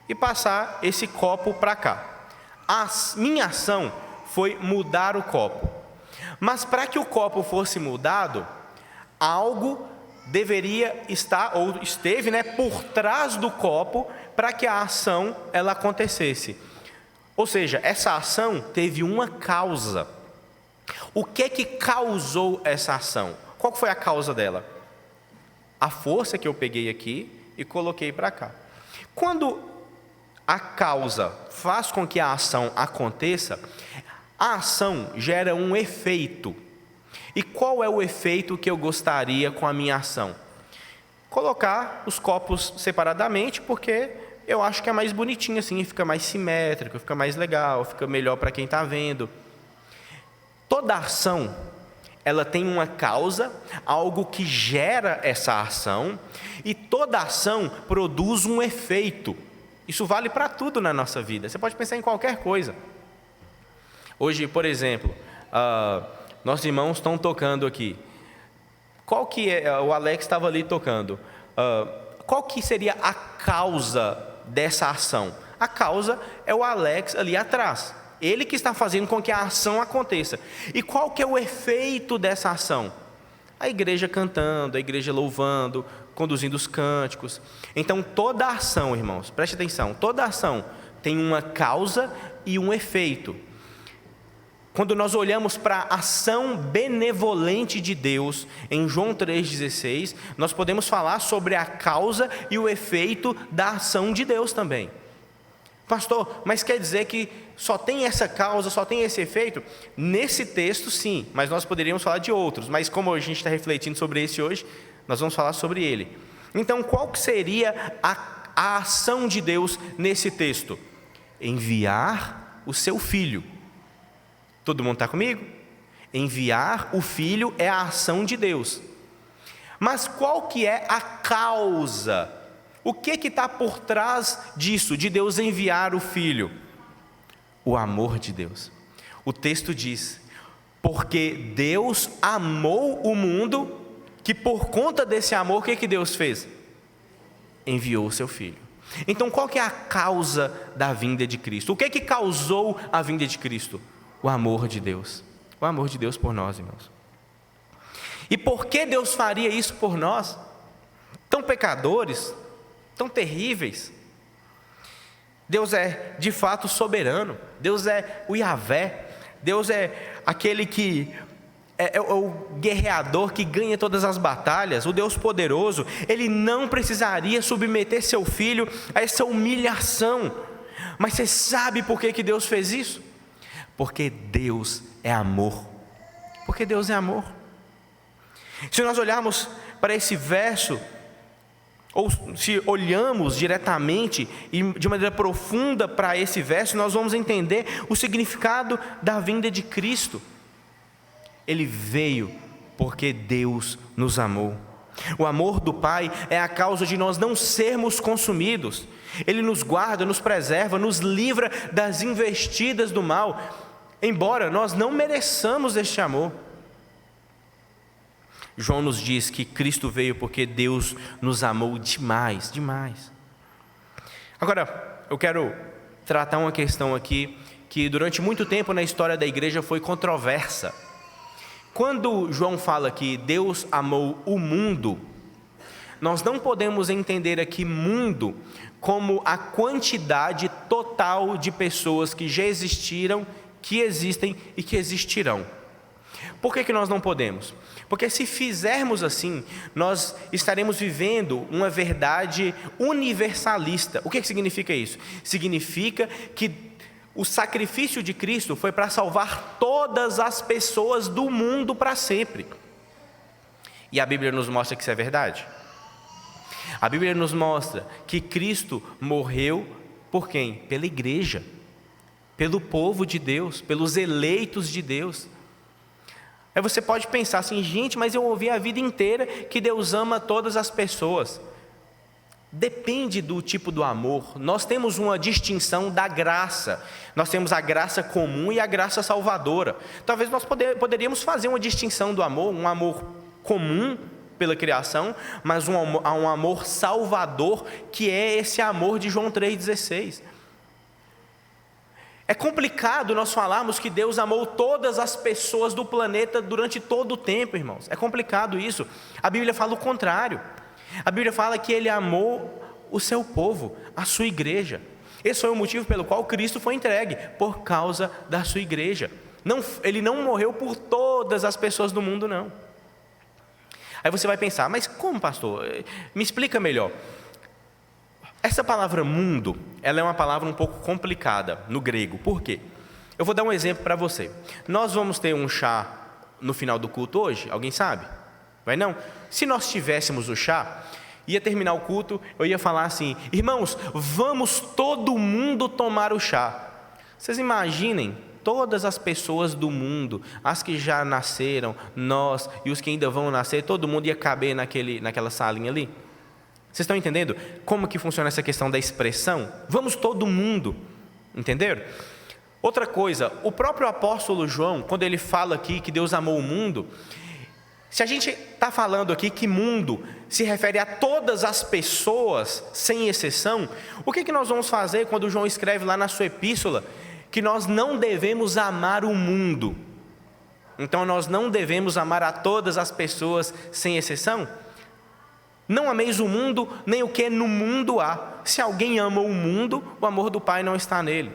e passar esse copo para cá. A minha ação foi mudar o copo. Mas para que o copo fosse mudado, algo deveria estar, ou esteve, por trás do copo, para que a ação ela acontecesse. Ou seja, essa ação teve uma causa. O que é que causou essa ação? Qual foi a causa dela? A força que eu peguei aqui e coloquei para cá. Quando a causa faz com que a ação aconteça, a ação gera um efeito. E qual é o efeito que eu gostaria com a minha ação? Colocar os copos separadamente, porque eu acho que é mais bonitinho assim, fica mais simétrico, fica mais legal, fica melhor para quem está vendo. Toda ação, ela tem uma causa, algo que gera essa ação, e toda ação produz um efeito. Isso vale para tudo na nossa vida. Você pode pensar em qualquer coisa. Hoje, por exemplo, nossos irmãos estão tocando aqui. Qual que é? O Alex estava ali tocando. Qual que seria a causa dessa ação? A causa é o Alex ali atrás. Ele que está fazendo com que a ação aconteça. E qual que é o efeito dessa ação? A igreja cantando, a igreja louvando, conduzindo os cânticos. Então toda ação, irmãos, preste atenção, toda ação tem uma causa e um efeito. Quando nós olhamos para a ação benevolente de Deus, em João 3,16, nós podemos falar sobre a causa e o efeito da ação de Deus também. Pastor, mas quer dizer que só tem essa causa, só tem esse efeito? Nesse texto, sim, mas nós poderíamos falar de outros. Mas como a gente está refletindo sobre esse hoje, nós vamos falar sobre ele. Então, qual que seria a ação de Deus nesse texto? Enviar o seu Filho. Todo mundo está comigo? Enviar o Filho é a ação de Deus. Mas qual que é a causa? O que está por trás disso, de Deus enviar o Filho? O amor de Deus. O texto diz: porque Deus amou o mundo, que por conta desse amor, o que Deus fez? Enviou o seu Filho. Então qual que é a causa da vinda de Cristo? O que causou a vinda de Cristo? O amor de Deus. O amor de Deus por nós, irmãos. E por que Deus faria isso por nós? Tão pecadores, tão terríveis. Deus é de fato soberano. Deus é o Yahvé. Deus é aquele que é o guerreador que ganha todas as batalhas, o Deus poderoso. Ele não precisaria submeter seu filho a essa humilhação. Mas você sabe por que Deus fez isso? Porque Deus é amor. Porque Deus é amor. Se nós olharmos para esse verso, ou se olhamos diretamente e de maneira profunda para esse verso, nós vamos entender o significado da vinda de Cristo. Ele veio porque Deus nos amou. O amor do Pai é a causa de nós não sermos consumidos. Ele nos guarda, nos preserva, nos livra das investidas do mal, embora nós não mereçamos este amor. João nos diz que Cristo veio porque Deus nos amou demais, demais. Agora, eu quero tratar uma questão aqui que durante muito tempo na história da igreja foi controversa. Quando João fala que Deus amou o mundo, nós não podemos entender aqui mundo como a quantidade total de pessoas que já existiram, que existem e que existirão. Por que nós não podemos? Porque se fizermos assim, nós estaremos vivendo uma verdade universalista. O que significa isso? Significa que o sacrifício de Cristo foi para salvar todas as pessoas do mundo para sempre. E a Bíblia nos mostra que isso é verdade. A Bíblia nos mostra que Cristo morreu por quem? Pela igreja, pelo povo de Deus, pelos eleitos de Deus. Aí você pode pensar assim, gente, mas eu ouvi a vida inteira que Deus ama todas as pessoas. Depende do tipo do amor. Nós temos uma distinção da graça. Nós temos a graça comum e a graça salvadora. Talvez nós poderíamos fazer uma distinção do amor, um amor comum pela criação, mas um amor salvador, que é esse amor de João 3,16. É complicado nós falarmos que Deus amou todas as pessoas do planeta durante todo o tempo, irmãos. É complicado isso. A Bíblia fala o contrário. A Bíblia fala que Ele amou o seu povo, a sua igreja. Esse foi o motivo pelo qual Cristo foi entregue, por causa da sua igreja. Ele não morreu por todas as pessoas do mundo, não. Aí você vai pensar, mas como, pastor? Me explica melhor. Essa palavra mundo, ela é uma palavra um pouco complicada no grego. Por quê? Eu vou dar um exemplo para você. Nós vamos ter um chá no final do culto hoje? Alguém sabe? Vai não? Se nós tivéssemos o chá, ia terminar o culto, eu ia falar assim, irmãos, vamos todo mundo tomar o chá. Vocês imaginem todas as pessoas do mundo, as que já nasceram, nós e os que ainda vão nascer, todo mundo ia caber naquela salinha ali? Vocês estão entendendo como que funciona essa questão da expressão? Vamos todo mundo, entenderam? Outra coisa, o próprio apóstolo João, quando ele fala aqui que Deus amou o mundo, se a gente está falando aqui que mundo se refere a todas as pessoas, sem exceção, o que nós vamos fazer quando João escreve lá na sua epístola que nós não devemos amar o mundo? Então nós não devemos amar a todas as pessoas, sem exceção? Não ameis o mundo, nem o que no mundo há. Se alguém ama o mundo, o amor do Pai não está nele.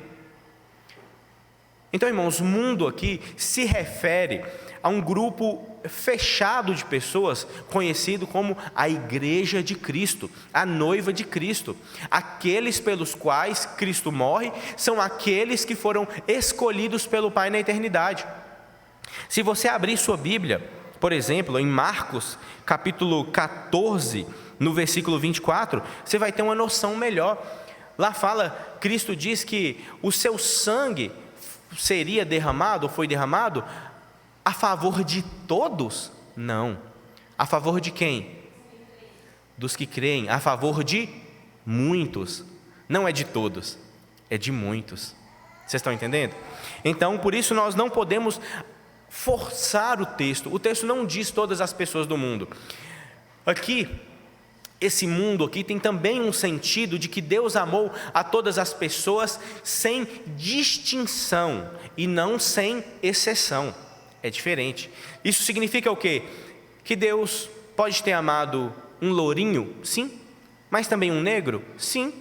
Então, irmãos, mundo aqui se refere a um grupo fechado de pessoas, conhecido como a Igreja de Cristo, a noiva de Cristo. Aqueles pelos quais Cristo morre são aqueles que foram escolhidos pelo Pai na eternidade. Se você abrir sua Bíblia, por exemplo, em Marcos, capítulo 14, no versículo 24, você vai ter uma noção melhor. Lá fala, Cristo diz que o seu sangue seria derramado, ou foi derramado, a favor de todos? Não. A favor de quem? Dos que creem. A favor de muitos. Não é de todos, é de muitos. Vocês estão entendendo? Então, por isso nós não podemos forçar o texto. O texto não diz todas as pessoas do mundo. Aqui, esse mundo aqui tem também um sentido de que Deus amou a todas as pessoas sem distinção e não sem exceção. É diferente. Isso significa o quê? Que Deus pode ter amado um lourinho? Sim. Mas também um negro? Sim.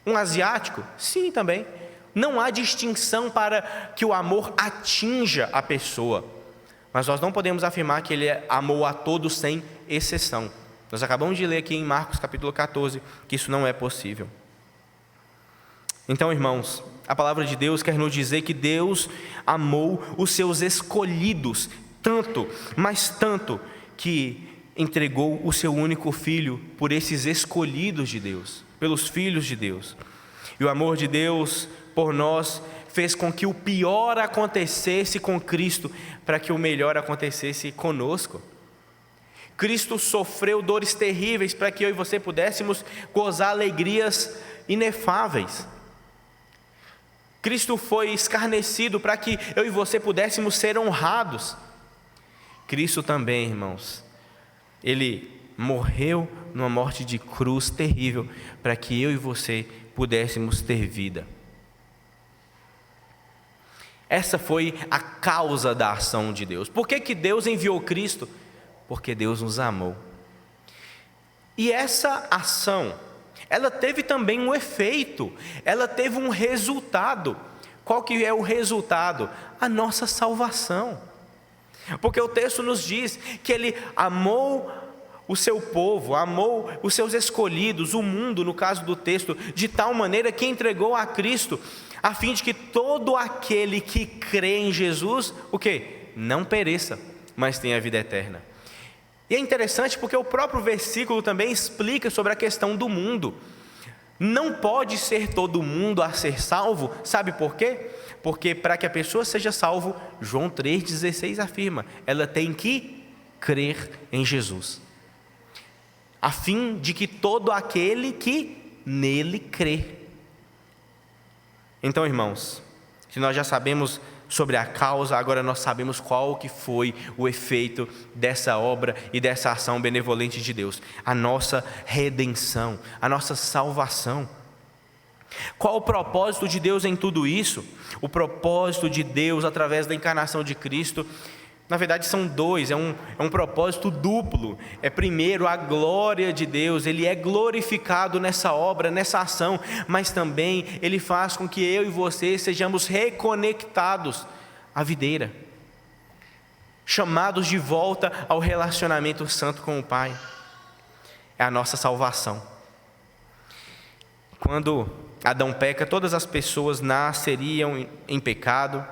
Um asiático? Sim, também. Não há distinção para que o amor atinja a pessoa. Mas nós não podemos afirmar que ele amou a todos sem exceção. Nós acabamos de ler aqui em Marcos capítulo 14 que isso não é possível. Então, irmãos, a palavra de Deus quer nos dizer que Deus amou os seus escolhidos tanto, mas tanto, que entregou o seu único filho por esses escolhidos de Deus, pelos filhos de Deus. E o amor de Deus por nós fez com que o pior acontecesse com Cristo, para que o melhor acontecesse conosco. Cristo sofreu dores terríveis para que eu e você pudéssemos gozar alegrias inefáveis. Cristo foi escarnecido para que eu e você pudéssemos ser honrados. Cristo também, irmãos, Ele morreu numa morte de cruz terrível para que eu e você pudéssemos ter vida. Essa foi a causa da ação de Deus. Por que Deus enviou Cristo? Porque Deus nos amou. E essa ação, ela teve também um efeito, ela teve um resultado. Qual que é o resultado? A nossa salvação. Porque o texto nos diz que Ele amou o seu povo, amou os seus escolhidos, o mundo, no caso do texto, de tal maneira que entregou a Cristo, a fim de que todo aquele que crê em Jesus, o quê? Não pereça, mas tenha vida eterna. E é interessante porque o próprio versículo também explica sobre a questão do mundo. Não pode ser todo mundo a ser salvo, sabe por quê? Porque para que a pessoa seja salvo, João 3,16 afirma, ela tem que crer em Jesus, a fim de que todo aquele que nele crê. Então, irmãos, se nós já sabemos sobre a causa, agora nós sabemos qual que foi o efeito dessa obra e dessa ação benevolente de Deus, a nossa redenção, a nossa salvação. Qual o propósito de Deus em tudo isso? O propósito de Deus através da encarnação de Cristo, na verdade são dois, é um propósito duplo. Primeiro, a glória de Deus, Ele é glorificado nessa obra, nessa ação, mas também Ele faz com que eu e você sejamos reconectados à videira, chamados de volta ao relacionamento santo com o Pai. É a nossa salvação. Quando Adão peca, todas as pessoas nasceriam em pecado.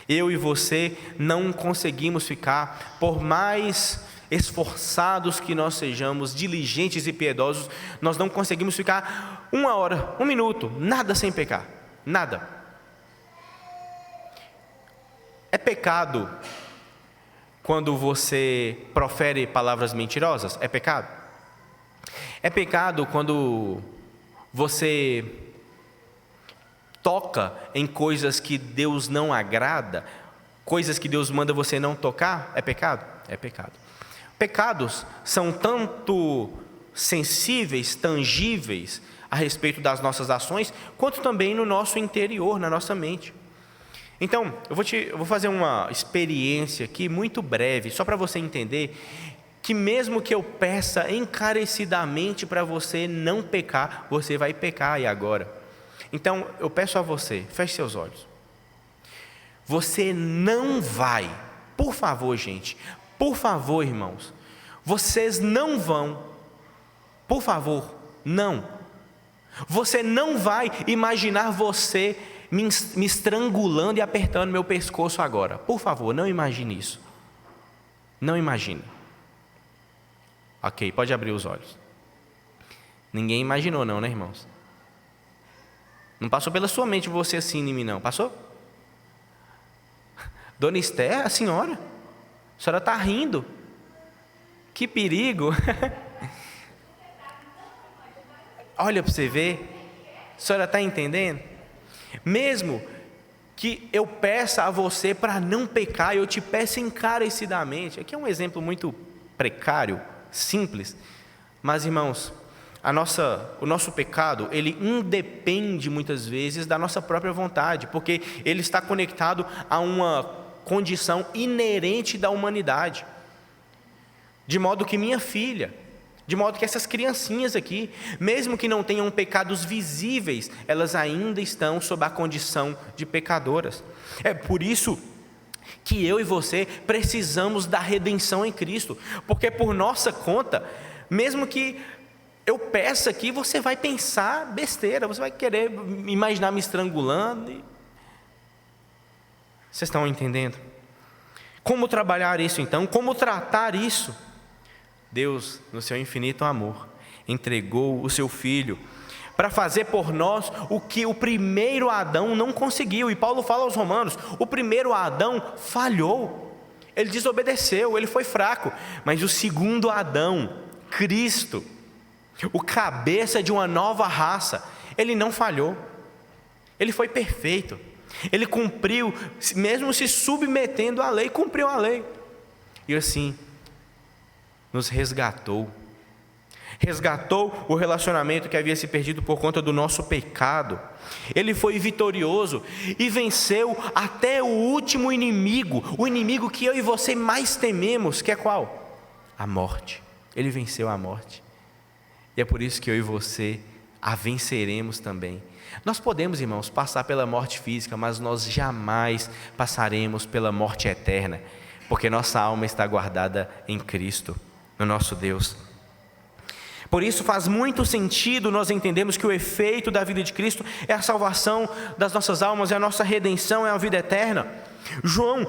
Eu e você não conseguimos ficar, por mais esforçados que nós sejamos, diligentes e piedosos, nós não conseguimos ficar 1 hora, 1 minuto, nada sem pecar, nada. É pecado quando você profere palavras mentirosas? É pecado? É pecado quando você toca em coisas que Deus não agrada, coisas que Deus manda você não tocar? É pecado? É pecado. Pecados são tanto sensíveis, tangíveis a respeito das nossas ações, quanto também no nosso interior, na nossa mente. Então, eu vou fazer uma experiência aqui muito breve, só para você entender que mesmo que eu peça encarecidamente para você não pecar, você vai pecar e agora. Então, eu peço a você, feche seus olhos. Você não vai, por favor, gente, por favor, irmãos, vocês não vão, por favor, não. Você não vai imaginar você me estrangulando e apertando meu pescoço agora. Por favor, não imagine isso. Não imagine. Ok, pode abrir os olhos. Ninguém imaginou não, né, irmãos? Não passou pela sua mente você assim em mim, não. Passou? Dona Esther, a senhora está rindo. Que perigo. Olha para você ver. A senhora está entendendo? Mesmo que eu peça a você para não pecar, eu te peço encarecidamente. Aqui é um exemplo muito precário, simples. Mas, irmãos, o nosso pecado, ele independe muitas vezes da nossa própria vontade, porque ele está conectado a uma condição inerente da humanidade. De modo que minha filha, De modo que essas criancinhas aqui, mesmo que não tenham pecados visíveis, elas ainda estão sob a condição de pecadoras. É por isso que eu e você precisamos da redenção em Cristo, porque por nossa conta, mesmo que eu peça aqui, você vai pensar besteira, você vai querer imaginar me estrangulando. Vocês estão entendendo? Como trabalhar isso então? Como tratar isso? Deus, no seu infinito amor, entregou o seu Filho para fazer por nós o que o primeiro Adão não conseguiu. E Paulo fala aos Romanos, o primeiro Adão falhou, ele desobedeceu, ele foi fraco. Mas o segundo Adão, Cristo, o cabeça de uma nova raça, ele não falhou, ele foi perfeito, ele cumpriu, mesmo se submetendo à lei, cumpriu a lei. E assim, nos resgatou o relacionamento que havia se perdido por conta do nosso pecado. Ele foi vitorioso e venceu até o último inimigo, o inimigo que eu e você mais tememos, que é qual? A morte. Ele venceu a morte, e é por isso que eu e você a venceremos também. Nós podemos, irmãos, passar pela morte física, mas nós jamais passaremos pela morte eterna, porque nossa alma está guardada em Cristo, no nosso Deus. Por isso faz muito sentido nós entendermos que o efeito da vida de Cristo é a salvação das nossas almas, é a nossa redenção, é a vida eterna. João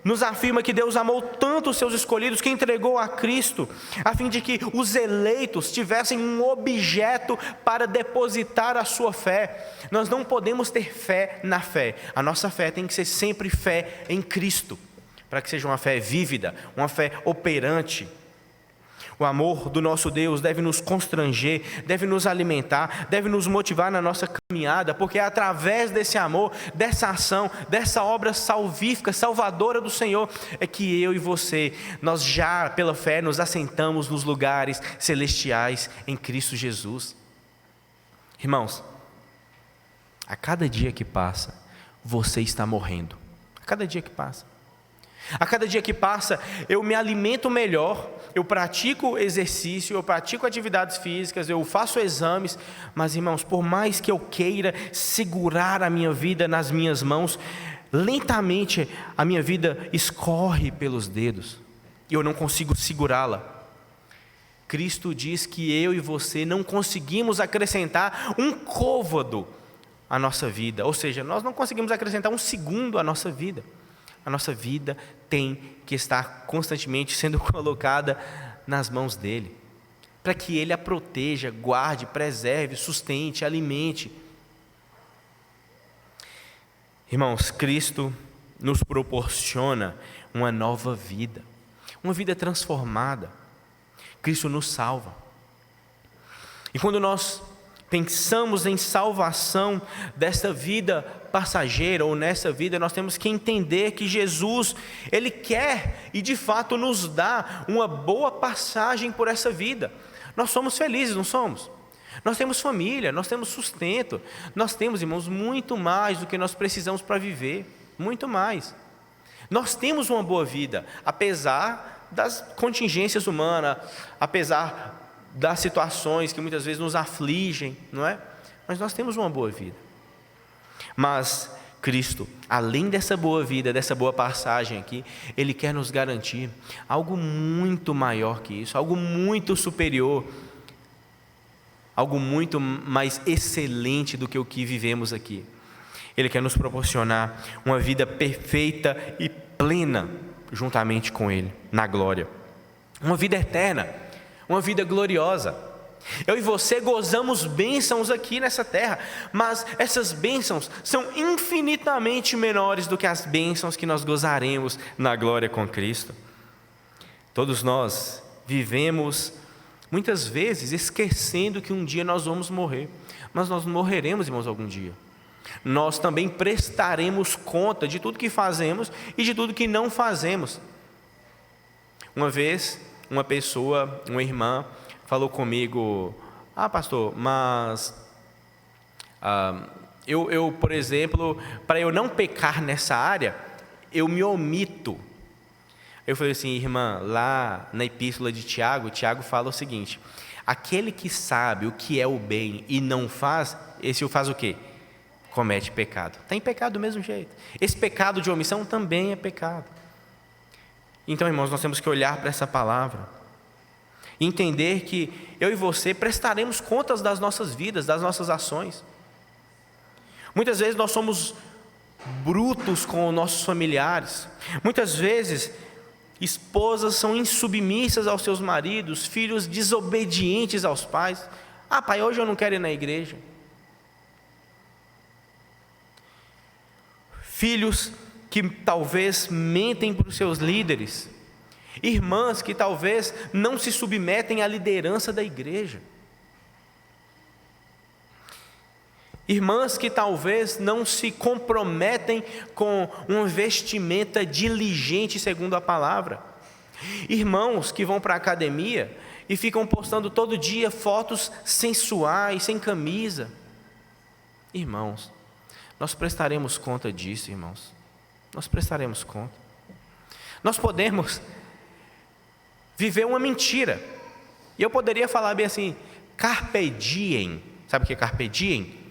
nos afirma que Deus amou tanto os seus escolhidos que entregou a Cristo, a fim de que os eleitos tivessem um objeto para depositar a sua fé. Nós não podemos ter fé na fé, a nossa fé tem que ser sempre fé em Cristo, para que seja uma fé vívida, uma fé operante. O amor do nosso Deus deve nos constranger, deve nos alimentar, deve nos motivar na nossa caminhada, porque é através desse amor, dessa ação, dessa obra salvífica, salvadora do Senhor, é que eu e você, nós já pela fé nos assentamos nos lugares celestiais em Cristo Jesus. Irmãos, a cada dia que passa, você está morrendo. A cada dia que passa. A cada dia que passa, eu me alimento melhor, eu pratico exercício, eu pratico atividades físicas, eu faço exames, mas irmãos, por mais que eu queira segurar a minha vida nas minhas mãos, lentamente a minha vida escorre pelos dedos, e eu não consigo segurá-la. Cristo diz que eu e você não conseguimos acrescentar um côvado à nossa vida, ou seja, nós não conseguimos acrescentar um segundo à nossa vida. A nossa vida tem que estar constantemente sendo colocada nas mãos dEle, para que Ele a proteja, guarde, preserve, sustente, alimente. Irmãos, Cristo nos proporciona uma nova vida, uma vida transformada. Cristo nos salva. E quando nós pensamos em salvação desta vida passageira ou nessa vida, nós temos que entender que Jesus, Ele quer e de fato nos dá uma boa passagem por essa vida. Nós somos felizes, não somos? Nós temos família, nós temos sustento, nós temos, irmãos, muito mais do que nós precisamos para viver, muito mais. Nós temos uma boa vida, apesar das contingências humanas, apesar das situações que muitas vezes nos afligem, não é? Mas nós temos uma boa vida. Mas Cristo, além dessa boa vida, dessa boa passagem aqui, Ele quer nos garantir algo muito maior que isso, algo muito superior, algo muito mais excelente do que o que vivemos aqui. Ele quer nos proporcionar uma vida perfeita e plena, juntamente com Ele, na glória. Uma vida eterna, uma vida gloriosa. Eu e você gozamos bênçãos aqui nessa terra, mas essas bênçãos são infinitamente menores do que as bênçãos que nós gozaremos na glória com Cristo. Todos nós vivemos muitas vezes esquecendo que um dia nós vamos morrer, mas nós morreremos, irmãos, algum dia. Nós também prestaremos conta de tudo que fazemos e de tudo que não fazemos. Uma vez, uma pessoa, uma irmã, falou comigo: pastor, mas eu, por exemplo, para eu não pecar nessa área, eu me omito. Eu falei assim, irmã, lá na epístola de Tiago, Tiago fala o seguinte: aquele que sabe o que é o bem e não faz, esse o faz o quê? Comete pecado. Está em pecado do mesmo jeito. Esse pecado de omissão também é pecado. Então, irmãos, nós temos que olhar para essa palavra e entender que eu e você prestaremos contas das nossas vidas, das nossas ações. Muitas vezes nós somos brutos com os nossos familiares. Muitas vezes esposas são insubmissas aos seus maridos, filhos desobedientes aos pais. Ah, pai, hoje eu não quero ir na igreja. Filhos que talvez mentem para os seus líderes. Irmãs que talvez não se submetem à liderança da igreja. Irmãs que talvez não se comprometem com uma vestimenta diligente segundo a palavra. Irmãos que vão para a academia e ficam postando todo dia fotos sensuais, sem camisa. Irmãos, nós prestaremos conta disso, irmãos. Nós prestaremos conta. Nós podemos viver uma mentira. E eu poderia falar bem assim, carpe diem. Sabe o que é carpe diem?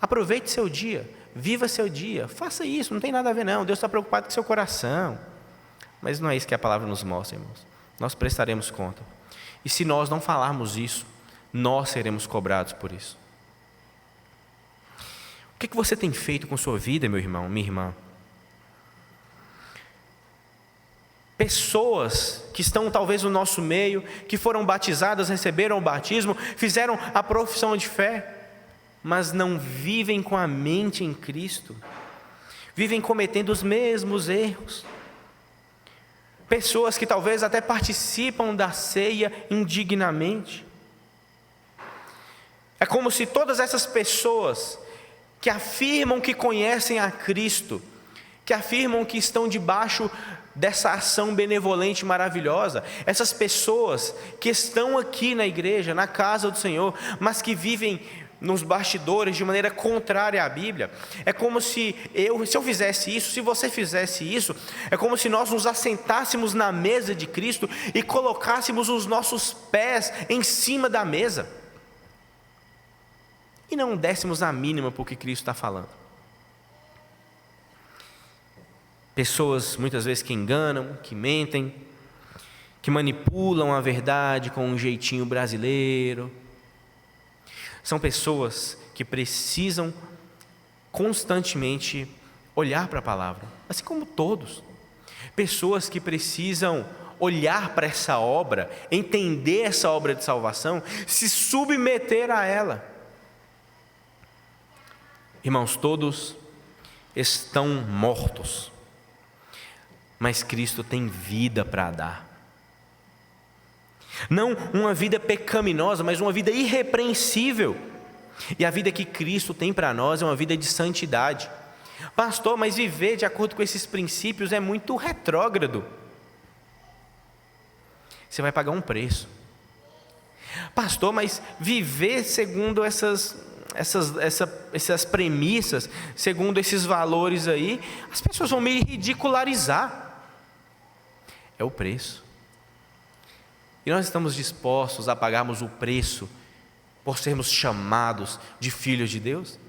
Aproveite seu dia, viva seu dia, faça isso, não tem nada a ver não. Deus está preocupado com seu coração. Mas não é isso que a palavra nos mostra, irmãos. Nós prestaremos conta. E se nós não falarmos isso, nós seremos cobrados por isso. O que você tem feito com sua vida, meu irmão, minha irmã? Pessoas que estão talvez no nosso meio, que foram batizadas, receberam o batismo, fizeram a profissão de fé, mas não vivem com a mente em Cristo, vivem cometendo os mesmos erros. Pessoas que talvez até participam da ceia indignamente. É como se todas essas pessoas que afirmam que conhecem a Cristo, que afirmam que estão debaixo dessa ação benevolente e maravilhosa, essas pessoas que estão aqui na igreja, na casa do Senhor, mas que vivem nos bastidores de maneira contrária à Bíblia. É como se eu fizesse isso, se você fizesse isso, é como se nós nos assentássemos na mesa de Cristo e colocássemos os nossos pés em cima da mesa e não dessemos a mínima para o que Cristo está falando. Pessoas muitas vezes que enganam, que mentem, que manipulam a verdade com um jeitinho brasileiro. São pessoas que precisam constantemente olhar para a palavra, assim como todos. Pessoas que precisam olhar para essa obra, entender essa obra de salvação, se submeter a ela. Irmãos, todos estão mortos, mas Cristo tem vida para dar. Não uma vida pecaminosa, mas uma vida irrepreensível. E a vida que Cristo tem para nós é uma vida de santidade. Pastor, mas viver de acordo com esses princípios é muito retrógrado. Você vai pagar um preço. Pastor, mas viver segundo essas premissas, segundo esses valores aí, as pessoas vão me ridicularizar. É o preço. E nós estamos dispostos a pagarmos o preço por sermos chamados de filhos de Deus,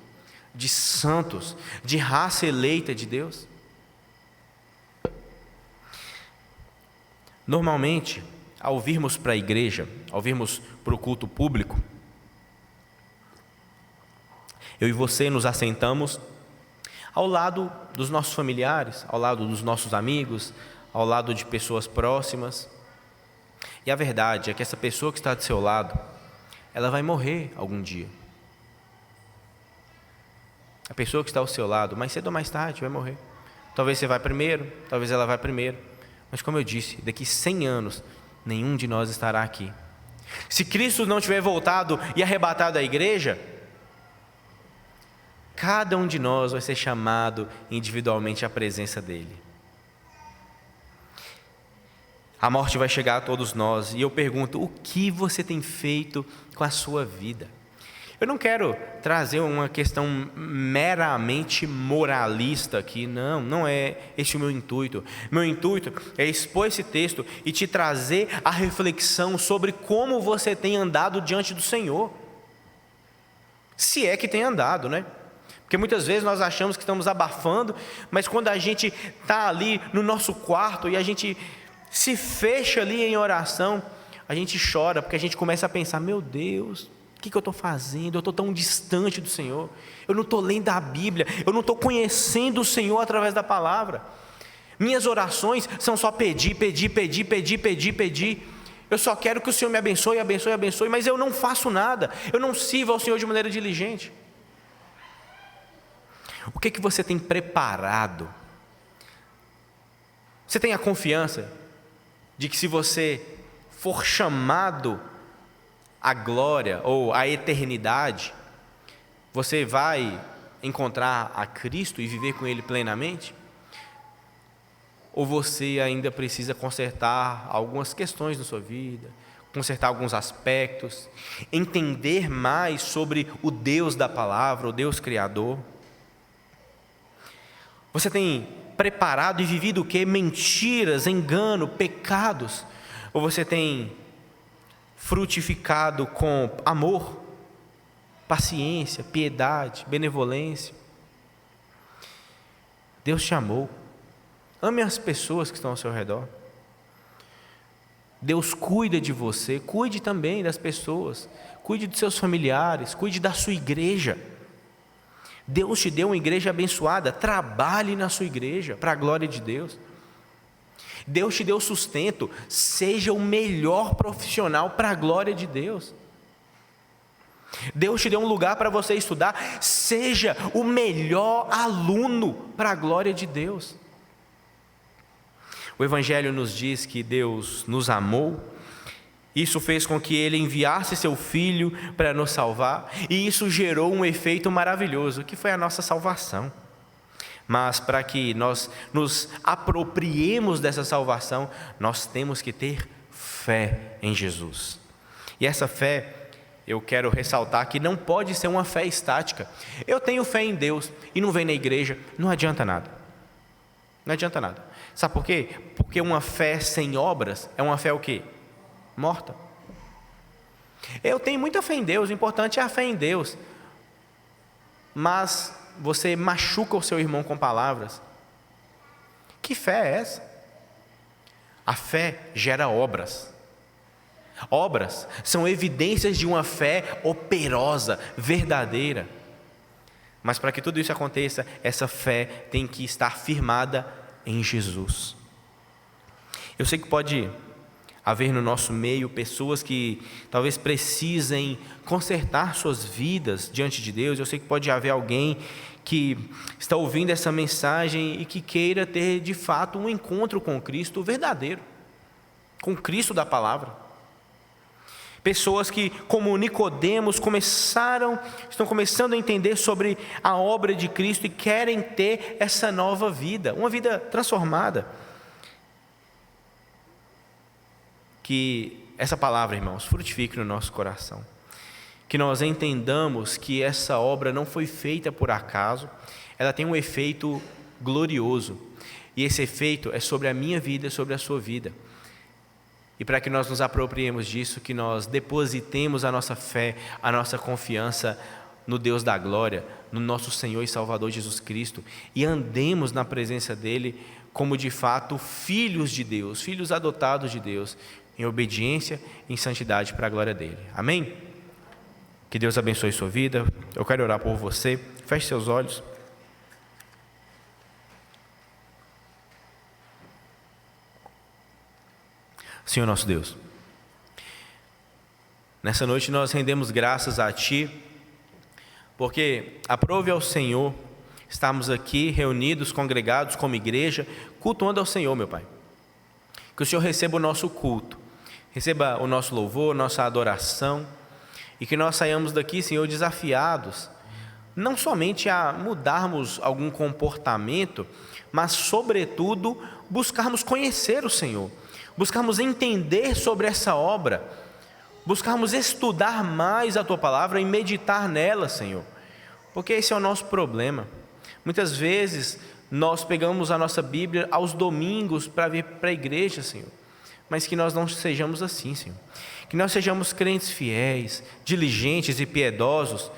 de santos, de raça eleita de Deus? Normalmente, ao virmos para a igreja, ao virmos para o culto público, eu e você nos assentamos ao lado dos nossos familiares, ao lado dos nossos amigos, ao lado de pessoas próximas. E a verdade é que essa pessoa que está do seu lado, ela vai morrer algum dia. A pessoa que está ao seu lado, mais cedo ou mais tarde, vai morrer. Talvez você vá primeiro, talvez ela vá primeiro. Mas como eu disse, daqui 100 anos, nenhum de nós estará aqui. Se Cristo não tiver voltado e arrebatado a igreja, cada um de nós vai ser chamado individualmente à presença dEle. A morte vai chegar a todos nós, e eu pergunto, o que você tem feito com a sua vida? Eu não quero trazer uma questão meramente moralista aqui, não é esse o meu intuito. Meu intuito é expor esse texto e te trazer a reflexão sobre como você tem andado diante do Senhor. Se é que tem andado, né? Porque muitas vezes nós achamos que estamos abafando, mas quando a gente está ali no nosso quarto e a gente se fecha ali em oração, a gente chora, porque a gente começa a pensar, meu Deus, o que eu estou fazendo? Eu estou tão distante do Senhor, eu não estou lendo a Bíblia, eu não estou conhecendo o Senhor através da palavra. Minhas orações são só pedir. Eu só quero que o Senhor me abençoe, mas eu não faço nada, eu não sirvo ao Senhor de maneira diligente. O que você tem preparado? Você tem a confiança de que se você for chamado à glória ou à eternidade, você vai encontrar a Cristo e viver com Ele plenamente? Ou você ainda precisa consertar algumas questões na sua vida, consertar alguns aspectos, entender mais sobre o Deus da palavra, o Deus Criador? Você tem preparado e vivido o quê? Mentiras, engano, pecados? Ou você tem frutificado com amor, paciência, piedade, benevolência? Deus te amou. Ame as pessoas que estão ao seu redor. Deus cuida de você, cuide também das pessoas, cuide dos seus familiares, cuide da sua igreja. Deus te deu uma igreja abençoada, trabalhe na sua igreja, para a glória de Deus. Deus te deu sustento, seja o melhor profissional para a glória de Deus. Deus te deu um lugar para você estudar, seja o melhor aluno para a glória de Deus. O Evangelho nos diz que Deus nos amou, isso fez com que Ele enviasse Seu Filho para nos salvar, e isso gerou um efeito maravilhoso, que foi a nossa salvação. Mas para que nós nos apropriemos dessa salvação, nós temos que ter fé em Jesus. E essa fé, eu quero ressaltar que não pode ser uma fé estática. Eu tenho fé em Deus e não venho na igreja, não adianta nada. Não adianta nada. Sabe por quê? Porque uma fé sem obras é uma fé o quê? Morta. Eu tenho muita fé em Deus, o importante é a fé em Deus. Mas você machuca o seu irmão com palavras. Que fé é essa? A fé gera obras. Obras são evidências de uma fé operosa, verdadeira. Mas para que tudo isso aconteça, essa fé tem que estar firmada em Jesus. Eu sei que pode haver no nosso meio pessoas que talvez precisem consertar suas vidas diante de Deus. Eu sei que pode haver alguém que está ouvindo essa mensagem e que queira ter de fato um encontro com Cristo verdadeiro, com Cristo da palavra. Pessoas que, como Nicodemos, estão começando a entender sobre a obra de Cristo e querem ter essa nova vida, uma vida transformada. Que essa palavra, irmãos, frutifique no nosso coração. Que nós entendamos que essa obra não foi feita por acaso, ela tem um efeito glorioso. E esse efeito é sobre a minha vida, sobre a sua vida. E para que nós nos apropriemos disso, que nós depositemos a nossa fé, a nossa confiança no Deus da glória, no nosso Senhor e Salvador Jesus Cristo, e andemos na presença dEle como de fato filhos de Deus, filhos adotados de Deus, em obediência e em santidade para a glória dEle. Amém? Que Deus abençoe sua vida. Eu quero orar por você. Feche seus olhos. Senhor nosso Deus, nessa noite nós rendemos graças a Ti, porque aprove ao Senhor estarmos aqui reunidos, congregados como igreja, cultuando ao Senhor, meu Pai. Que o Senhor receba o nosso culto, receba o nosso louvor, nossa adoração, e que nós saiamos daqui, Senhor, desafiados, não somente a mudarmos algum comportamento, mas sobretudo buscarmos conhecer o Senhor, buscarmos entender sobre essa obra, buscarmos estudar mais a Tua palavra e meditar nela, Senhor, porque esse é o nosso problema. Muitas vezes nós pegamos a nossa Bíblia aos domingos para vir para a igreja, Senhor, mas que nós não sejamos assim, Senhor, que nós sejamos crentes fiéis, diligentes e piedosos,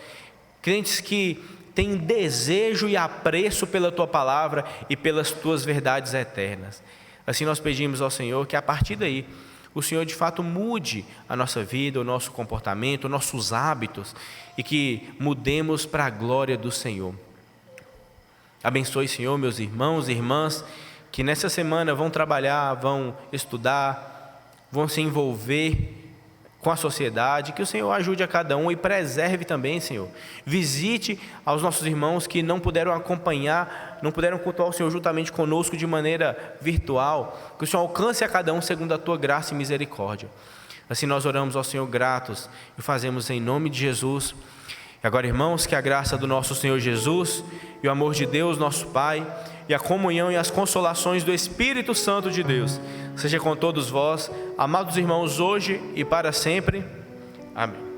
crentes que têm desejo e apreço pela Tua palavra e pelas Tuas verdades eternas. Assim nós pedimos ao Senhor que a partir daí o Senhor de fato mude a nossa vida, o nosso comportamento, os nossos hábitos, e que mudemos para a glória do Senhor. Abençoe, Senhor, meus irmãos e irmãs que nessa semana vão trabalhar, vão estudar, vão se envolver com a sociedade. Que o Senhor ajude a cada um e preserve também, Senhor. Visite aos nossos irmãos que não puderam acompanhar, não puderam cultuar o Senhor juntamente conosco de maneira virtual. Que o Senhor alcance a cada um segundo a Tua graça e misericórdia. Assim nós oramos ao Senhor gratos e fazemos em nome de Jesus. E agora, irmãos, que a graça do nosso Senhor Jesus e o amor de Deus, nosso Pai, e a comunhão e as consolações do Espírito Santo de Deus seja com todos vós, amados irmãos, hoje e para sempre. Amém.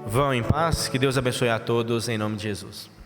Vão em paz, que Deus abençoe a todos, em nome de Jesus.